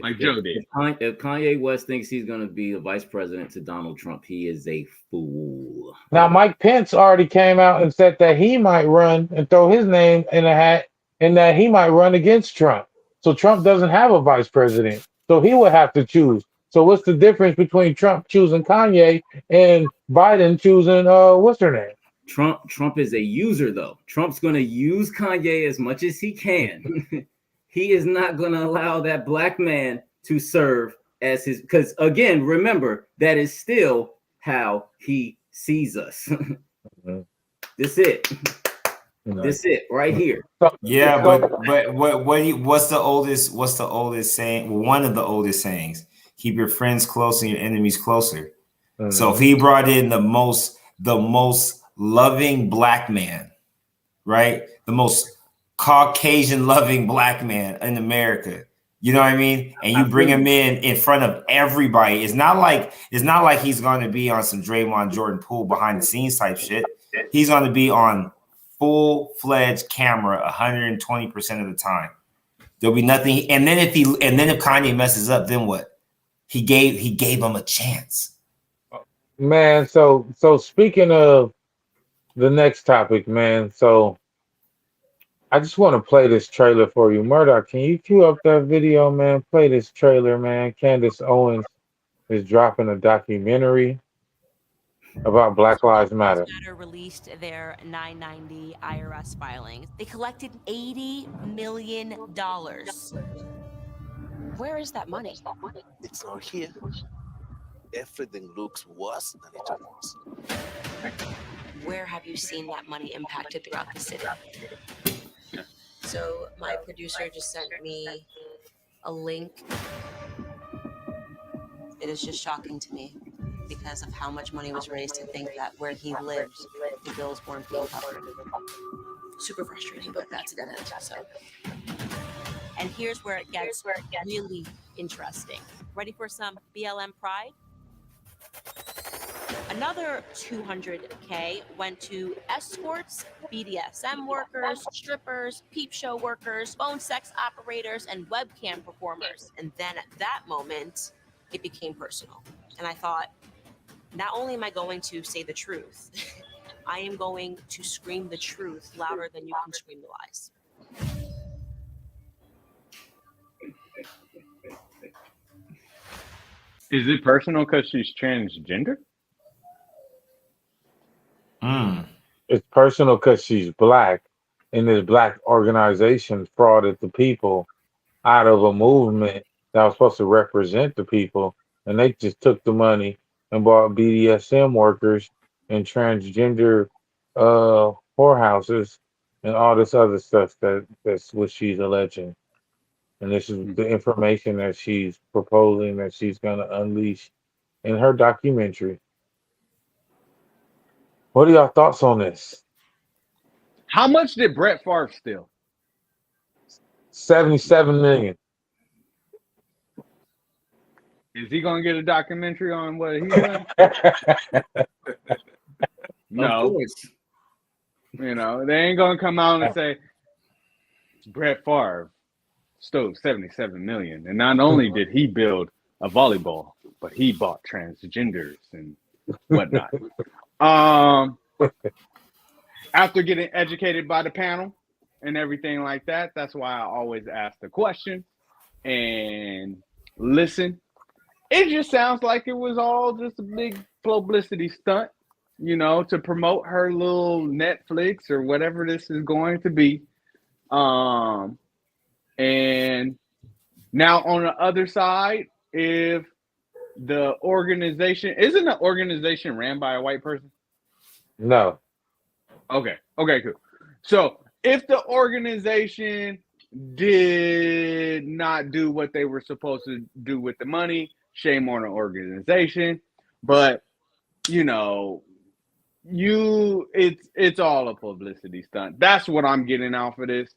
Like Joe did. If Kanye West thinks he's going to be the vice president to Donald Trump, he is a fool. Now, Mike Pence already came out and said that he might run and throw his name in a hat, and that he might run against Trump. So Trump doesn't have a vice president, so he would have to choose. So what's the difference between Trump choosing Kanye and Biden choosing what's her name? Trump is a user, though. Trump's going to use Kanye as much as he can. He is not going to allow that black man to serve as his, because again, remember, that is still how he sees us. This it. This it right here. Yeah, but what's the oldest saying? Well, one of the oldest sayings: keep your friends close and your enemies closer. So if he brought in the most loving black man, right? The most Caucasian loving black man in America. You know what I mean? And you bring him in front of everybody. It's not like he's going to be on some Draymond Jordan Poole behind the scenes type shit. He's going to be on full-fledged camera 120% of the time. There'll be nothing. And then if Kanye messes up, then what? He gave him a chance. Man, so speaking of the next topic, man, so I just want to play this trailer for you. Murdoch, can you cue up that video, man? Play this trailer, man. Candace Owens is dropping a documentary about Black Lives Matter. Released their 990 IRS filings. They collected $80 million. Where is that money? It's not here. Everything looks worse than it was. Where have you seen that money impacted throughout the city? So my producer just sent me a link. It is just shocking to me because of how much money was raised to think that where he lives, the bills weren't being covered. Super frustrating, but that's a dead end. So, and here's where it gets really interesting. Ready for some BLM pride? Another $200K went to escorts, BDSM workers, strippers, peep show workers, phone sex operators, and webcam performers. And then at that moment, it became personal. And I thought, not only am I going to say the truth, I am going to scream the truth louder than you can scream the lies. Is it personal because she's transgender? It's personal because she's black, and this black organization frauded the people out of a movement that was supposed to represent the people, and they just took the money and bought BDSM workers and transgender whorehouses and all this other stuff that's what she's alleging. And this is the information that she's proposing that she's going to unleash in her documentary. What are y'all thoughts on this? How much did Brett Favre steal? 77 million. Is he gonna get a documentary on what he's done? No. You know, they ain't gonna come out and say Brett Favre stole 77 million. And not only did he build a volleyball, but he bought transgenders and whatnot. After getting educated by the panel and everything like that, that's why I always ask the question and listen. It just sounds like it was all just a big publicity stunt, you know, to promote her little Netflix or whatever this is going to be. And now on the other side, if the organization, isn't the organization ran by a white person? No. Okay, cool. So if the organization did not do what they were supposed to do with the money, shame on the organization. But you know, it's all a publicity stunt. That's what I'm getting off of this.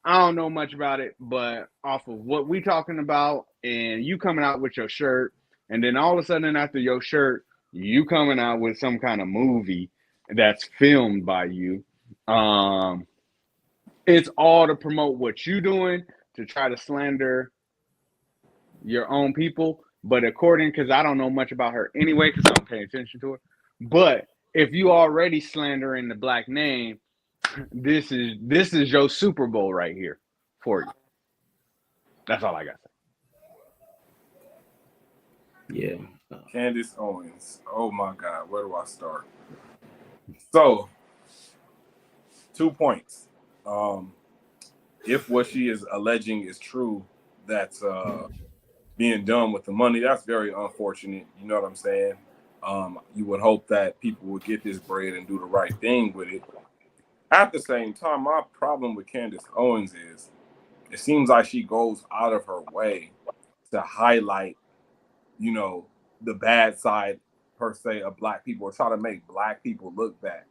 I don't know much about it, but off of what we talking about and you coming out with your shirt And then all of a sudden after your shirt, you coming out with some kind of movie that's filmed by you. It's all to promote what you doing, to try to slander your own people. But because I don't know much about her anyway, because I don't pay attention to her. But if you already slandering the black name, this is your Super Bowl right here for you. That's all I got to Yeah. Candace Owens. Oh my God, where do I start? So, 2 points. If what she is alleging is true, that's being done with the money, that's very unfortunate. You know what I'm saying? You would hope that people would get this bread and do the right thing with it. At the same time, my problem with Candace Owens is it seems like she goes out of her way to highlight, the bad side, per se, of black people, or try to make black people look bad.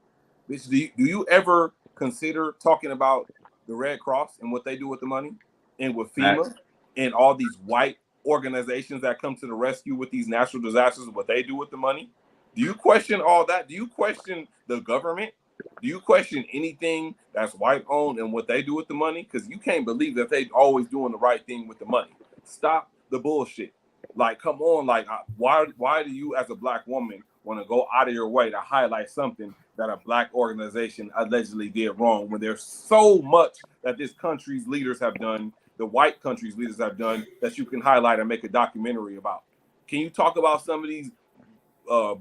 Bitch, do you ever consider talking about the Red Cross and what they do with the money, and with FEMA and all these white organizations that come to the rescue with these natural disasters and what they do with the money? Do you question all that? Do you question the government? Do you question anything that's white owned and what they do with the money? Because you can't believe that they always doing the right thing with the money. Stop the bullshit. Like, come on, like, why do you as a black woman want to go out of your way to highlight something that a black organization allegedly did wrong, when there's so much that this country's leaders have done, the white country's leaders have done, that you can highlight and make a documentary about? Can you talk about some of these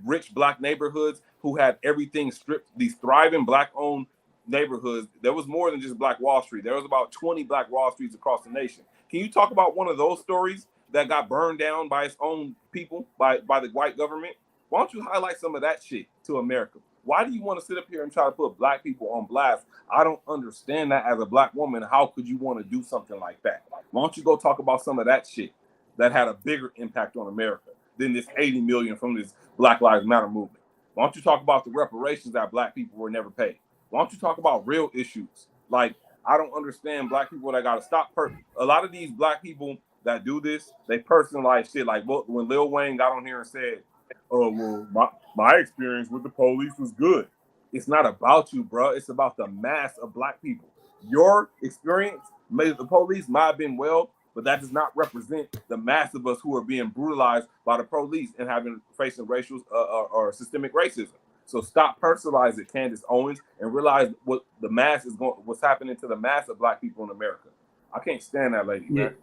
rich black neighborhoods who had everything stripped, these thriving black-owned neighborhoods? There was more than just Black Wall Street. There was about 20 Black Wall Streets across the nation. Can you talk about one of those stories that got burned down by its own people, by the white government? Why don't you highlight some of that shit to America? Why do you want to sit up here and try to put black people on blast? I don't understand that as a black woman. How could you want to do something like that? Why don't you go talk about some of that shit that had a bigger impact on America than this 80 million from this Black Lives Matter movement? Why don't you talk about the reparations that black people were never paid? Why don't you talk about real issues? Like, I don't understand black people that got to stop. A lot of these black people that do this, they personalize shit. Like when Lil Wayne got on here and said, "Oh, well, my experience with the police was good." It's not about you, bro. It's about the mass of black people. Your experience, maybe the police might have been well, but that does not represent the mass of us who are being brutalized by the police and facing racial or systemic racism. So stop personalizing it, Candace Owens, and realize what the mass is going, what's happening to the mass of black people in America. I can't stand that lady, man.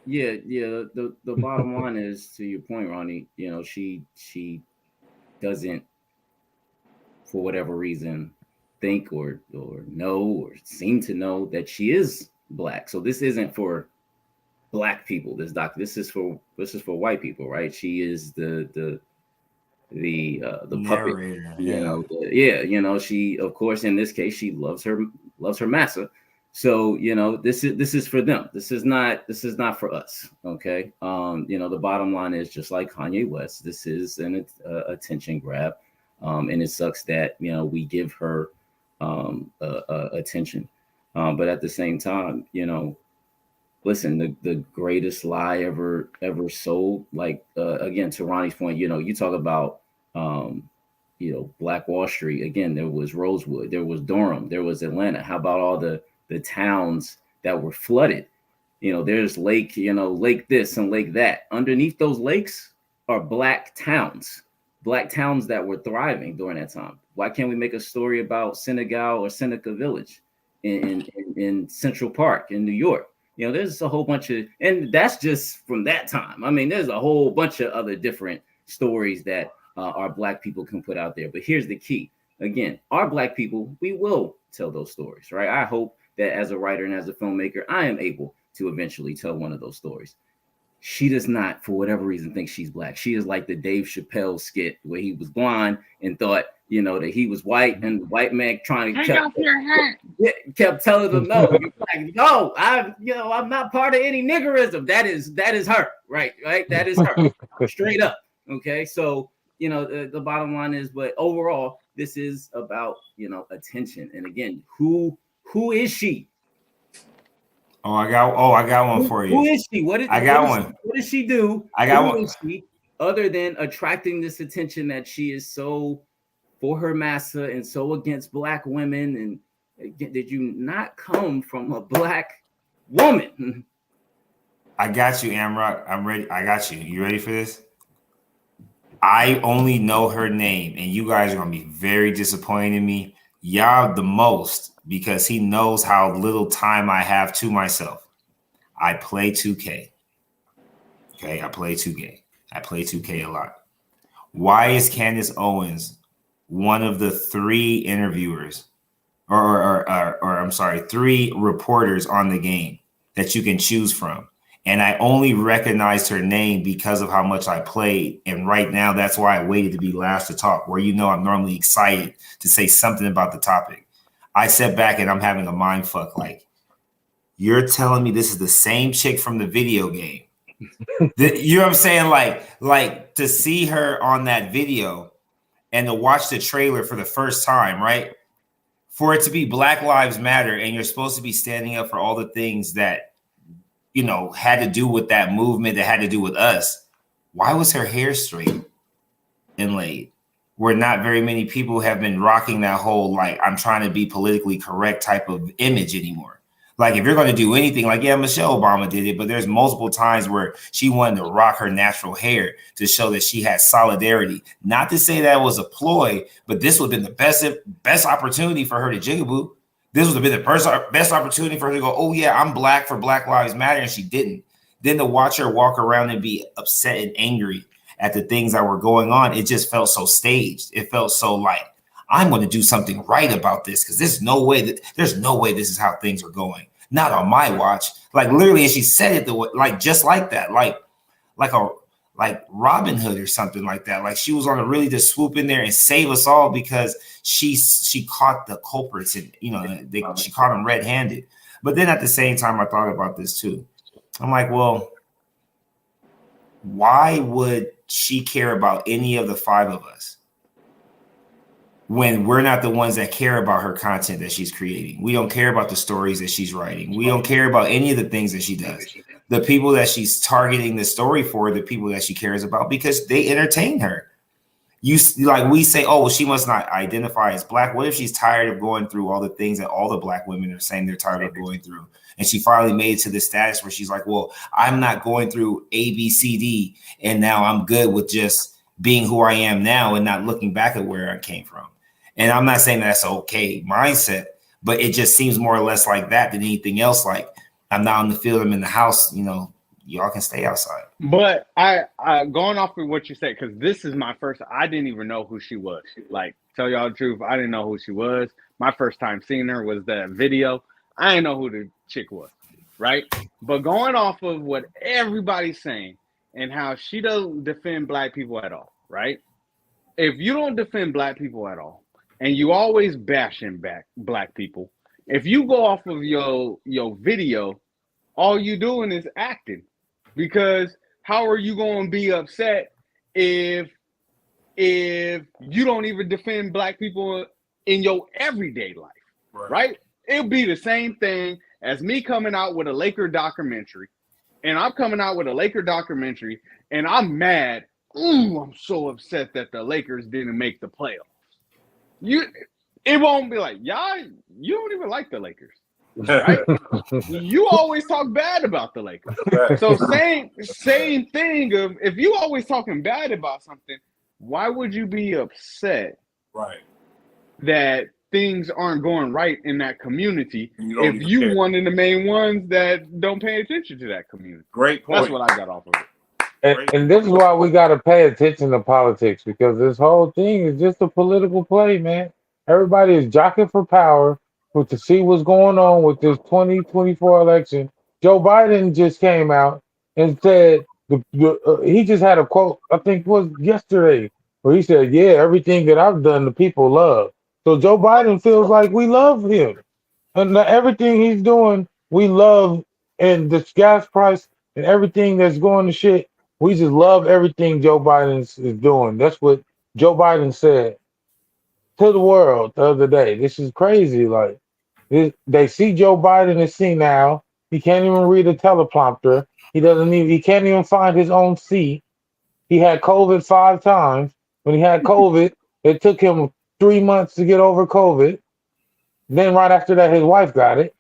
Yeah. The bottom line is, to your point, Ronnie, she doesn't, for whatever reason, think or know or seem to know that she is black. So this isn't for black people. This is for white people, right? She is the puppet, she, of course, in this case, she loves her massa. So, this is for them. This is not for us. Okay. The bottom line is, just like Kanye West, this is an attention grab. And it sucks that, we give her attention. But at the same time, listen, the greatest lie ever sold, like, again, to Ronnie's point, you talk about, Black Wall Street. Again, there was Rosewood, there was Durham, there was Atlanta. How about all the towns that were flooded? There's lake this and lake that. Underneath those lakes are black towns that were thriving during that time. Why can't we make a story about Senegal or Seneca Village in Central Park in New York? There's a whole bunch of, and that's just from that time. I mean, there's a whole bunch of other different stories that our black people can put out there. But here's the key. Again, our black people, we will tell those stories, right? I hope that as a writer and as a filmmaker, I am able to eventually tell one of those stories. She does not, for whatever reason, think she's black. She is like the Dave Chappelle skit where he was blind and thought, that he was white, and the white man trying to kept telling them, no, you're black. No, I'm not part of any niggerism. That is her, right? That is her, straight up. Okay, so the bottom line is, but overall, this is about attention. And again, who is she? I got one for you. Who is she? What does she do? I got Who one. Is she? other than attracting this attention that she is so for her massa and so against black women, and did you not come from a black woman? I got you, Amrock. I'm ready. I got you. You ready for this? I only know her name, and you guys are gonna be very disappointed in me. Y'all the most, because he knows how little time I have to myself. I play 2K. Okay, I play 2K. I play 2K a lot. Why is Candace Owens one of the 3 interviewers, or I'm sorry, 3 reporters on the game that you can choose from? And I only recognized her name because of how much I played. And right now, that's why I waited to be last to talk, where I'm normally excited to say something about the topic. I sat back and I'm having a mind fuck. Like, you're telling me this is the same chick from the video game? You know what I'm saying? Like to see her on that video and to watch the trailer for the first time, right? For it to be Black Lives Matter, and you're supposed to be standing up for all the things that, had to do with that movement, that had to do with us. Why was her hair straight and laid? Where not very many people have been rocking that whole, like, I'm trying to be politically correct type of image anymore. Like, if you're going to do anything, like, yeah, Michelle Obama did it, but there's multiple times where she wanted to rock her natural hair to show that she had solidarity. Not to say that was a ploy, but this would have been the best opportunity for her to jigaboo. This would have been the best opportunity for her to go, oh, yeah, I'm black for Black Lives Matter, and she didn't. Then to watch her walk around and be upset and angry at the things that were going on, it just felt so staged. It felt so like, I'm going to do something right about this, because there's no way this is how things are going. Not on my watch. Like, literally, and she said it just like that, like Robin Hood or something like that. Like, she was on a really just swoop in there and save us all, because she caught the culprits, and she caught them red-handed. But then at the same time, I thought about this too. I'm like, well, why would she care about any of the 5 of us when we're not the ones that care about her content that she's creating? We don't care about the stories that she's writing. We don't care about any of the things that she does. The people that she's targeting the story for, the people that she cares about, because they entertain her. We say, oh, well, she must not identify as black. What if she's tired of going through all the things that all the black women are saying they're tired of going through? And she finally made it to the status where she's like, well, I'm not going through A, B, C, D, and now I'm good with just being who I am now and not looking back at where I came from. And I'm not saying that's an okay mindset, but it just seems more or less like that than anything else. Like, I'm not on the field, I'm in the house, y'all can stay outside. But I going off of what you said, because this is my first, I didn't even know who she was. Like, tell y'all the truth, I didn't know who she was. My first time seeing her was that video. I didn't know who the chick was, right? But going off of what everybody's saying and how she doesn't defend black people at all, right? If you don't defend black people at all, and you always bashing back black people, if you go off of your video, all you doing is acting. Because how are you going to be upset if you don't even defend black people in your everyday life, right? It'll be the same thing as me coming out with a Laker documentary, and I'm coming out with a Laker documentary, and I'm mad. Ooh, I'm so upset that the Lakers didn't make the playoffs. It won't be like, y'all, you don't even like the Lakers, right? You always talk bad about the Lakers. So same thing of, if you always talking bad about something, why would you be upset that things aren't going right in that community if you one of the main ones that don't pay attention to that community? Great point. That's what I got off of it. And this is why we got to pay attention to politics, because this whole thing is just a political play, man. Everybody is jockeying for power to see what's going on with this 2024 election. Joe Biden just came out and said, he just had a quote, I think it was yesterday, where he said, yeah, everything that I've done, the people love. So Joe Biden feels like we love him. And everything he's doing, we love. And this gas price and everything that's going to shit, we just love everything Joe Biden is doing. That's what Joe Biden said to the world the other day. This is crazy. Like, they see Joe Biden is senile. He can't even read a teleprompter. He can't even find his own seat. He had COVID 5 times. When he had COVID, it took him 3 months to get over COVID. Then right after that, his wife got it.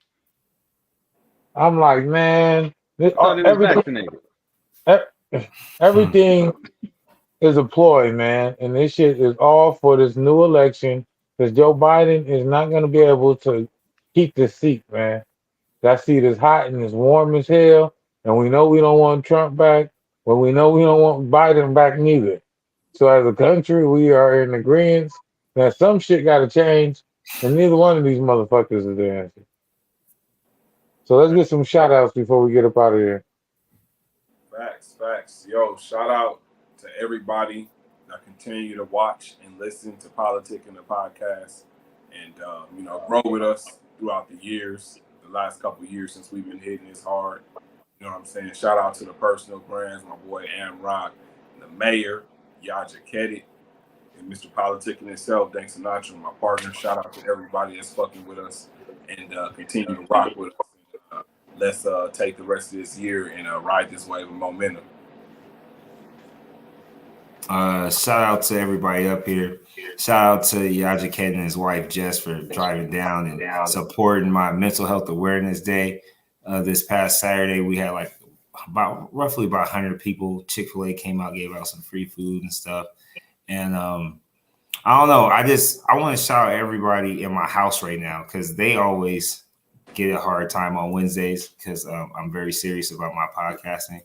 I'm like, man, I thought he was vaccinated. everything is a ploy, man, and this shit is all for this new election because Joe Biden is not going to be able to keep this seat, man. That seat is hot and it's warm as hell, and we know we don't want Trump back, but we know we don't want Biden back neither. So as a country, we are in agreement that some shit got to change, and neither one of these motherfuckers is the answer. So let's get some shout outs before we get up out of here. Facts. Yo, shout out to everybody that continue to watch and listen to PolitiKan the Podcast and, grow with us throughout the years, the last couple of years since we've been hitting this hard. You know what I'm saying? Shout out to the personal brands, my boy Am Rock, the mayor, Yaja Kedit, and Mr. PolitiKan himself, Dan Sinatra, my partner. Shout out to everybody that's fucking with us and continue to rock with us. Let's take the rest of this year and ride this wave of momentum. Shout out to everybody up here. Shout out to Yaja Kedit and his wife Jess for driving down and supporting my Mental Health Awareness Day. This past Saturday, we had roughly about 100 people. Chick-fil-A came out, gave out some free food and stuff. And I don't know. I want to shout out everybody in my house right now because they always get a hard time on Wednesdays because I'm very serious about my podcasting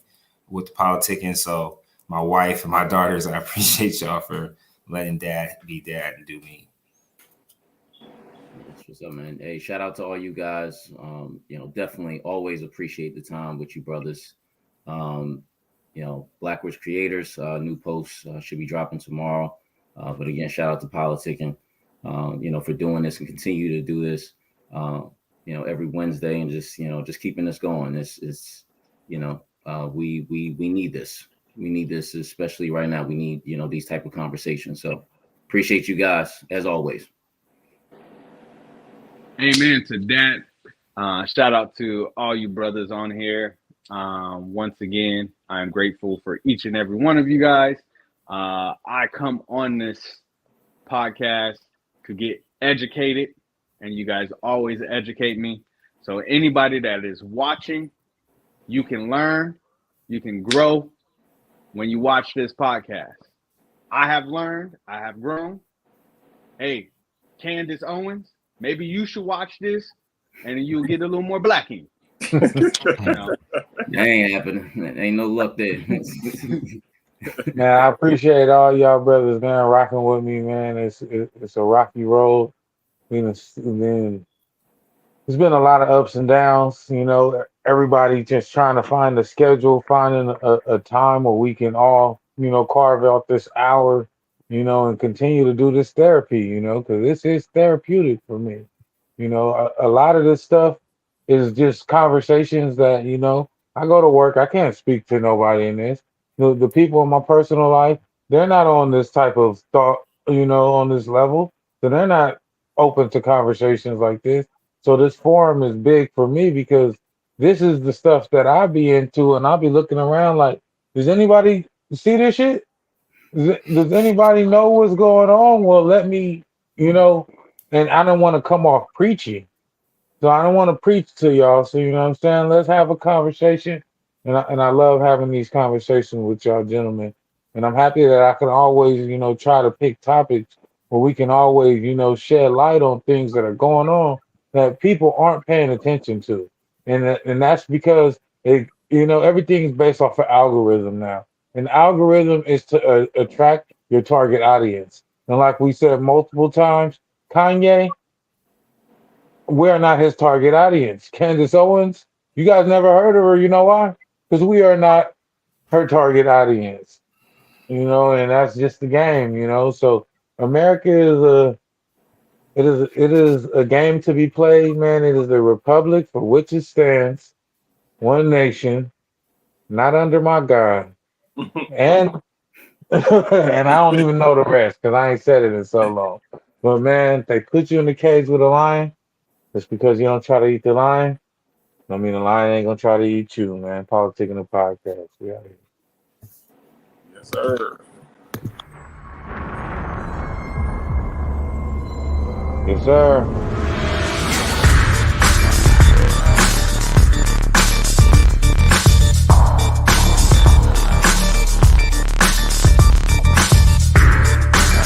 with the PolitiKan. So my wife and my daughters, I appreciate y'all for letting dad be dad and do me. That's what's up, man. Hey, shout out to all you guys. Definitely always appreciate the time with you brothers. Blackwood's Creators, new posts should be dropping tomorrow. But again, shout out to PolitiKan, for doing this and continue to do this. Every Wednesday and just keeping this going. We need this. We need this, especially right now. We need, these type of conversations. So appreciate you guys as always. Amen to that. Shout out to all you brothers on here. Once again, I'm grateful for each and every one of you guys. I come on this podcast to get educated, and you guys always educate me. So anybody that is watching, you can learn, you can grow when you watch this podcast. I have learned, I have grown. Hey, Candace Owens, maybe you should watch this and you'll get a little more black in you. That ain't happening. Ain't no luck there. Man, I appreciate all y'all brothers, man, rocking with me, man. It's a rocky road. There's been a lot of ups and downs, everybody just trying to find a schedule, finding a time where we can all, carve out this hour, and continue to do this therapy, because this is therapeutic for me. A lot of this stuff is just conversations that, I go to work, I can't speak to nobody in this. The people in my personal life, they're not on this type of thought, on this level. So they're not open to conversations like this. So this forum is big for me because this is the stuff that I be into, and I'll be looking around like, does anybody see this shit? Does anybody know what's going on? Well, let me, and I don't want to come off preaching. So I don't want to preach to y'all. So, you know what I'm saying? Let's have a conversation. And I love having these conversations with y'all gentlemen. And I'm happy that I can always, try to pick topics where we can always, shed light on things that are going on that people aren't paying attention to. And that's because, everything is based off of algorithm now. And algorithm is to attract your target audience. And like we said multiple times, Kanye, we're not his target audience. Candace Owens, you guys never heard of her. You know why? Because we are not her target audience. And that's just the game, So America is a game to be played, man. It is a republic for which it stands, one nation, not under my God. And and I don't even know the rest because I ain't said it in so long. But man, they put you in the cage with a lion. Just because you don't try to eat the lion, I mean the lion ain't gonna try to eat you, man. PolitiKan the Podcast. We out here. Yes, sir. Yes, sir.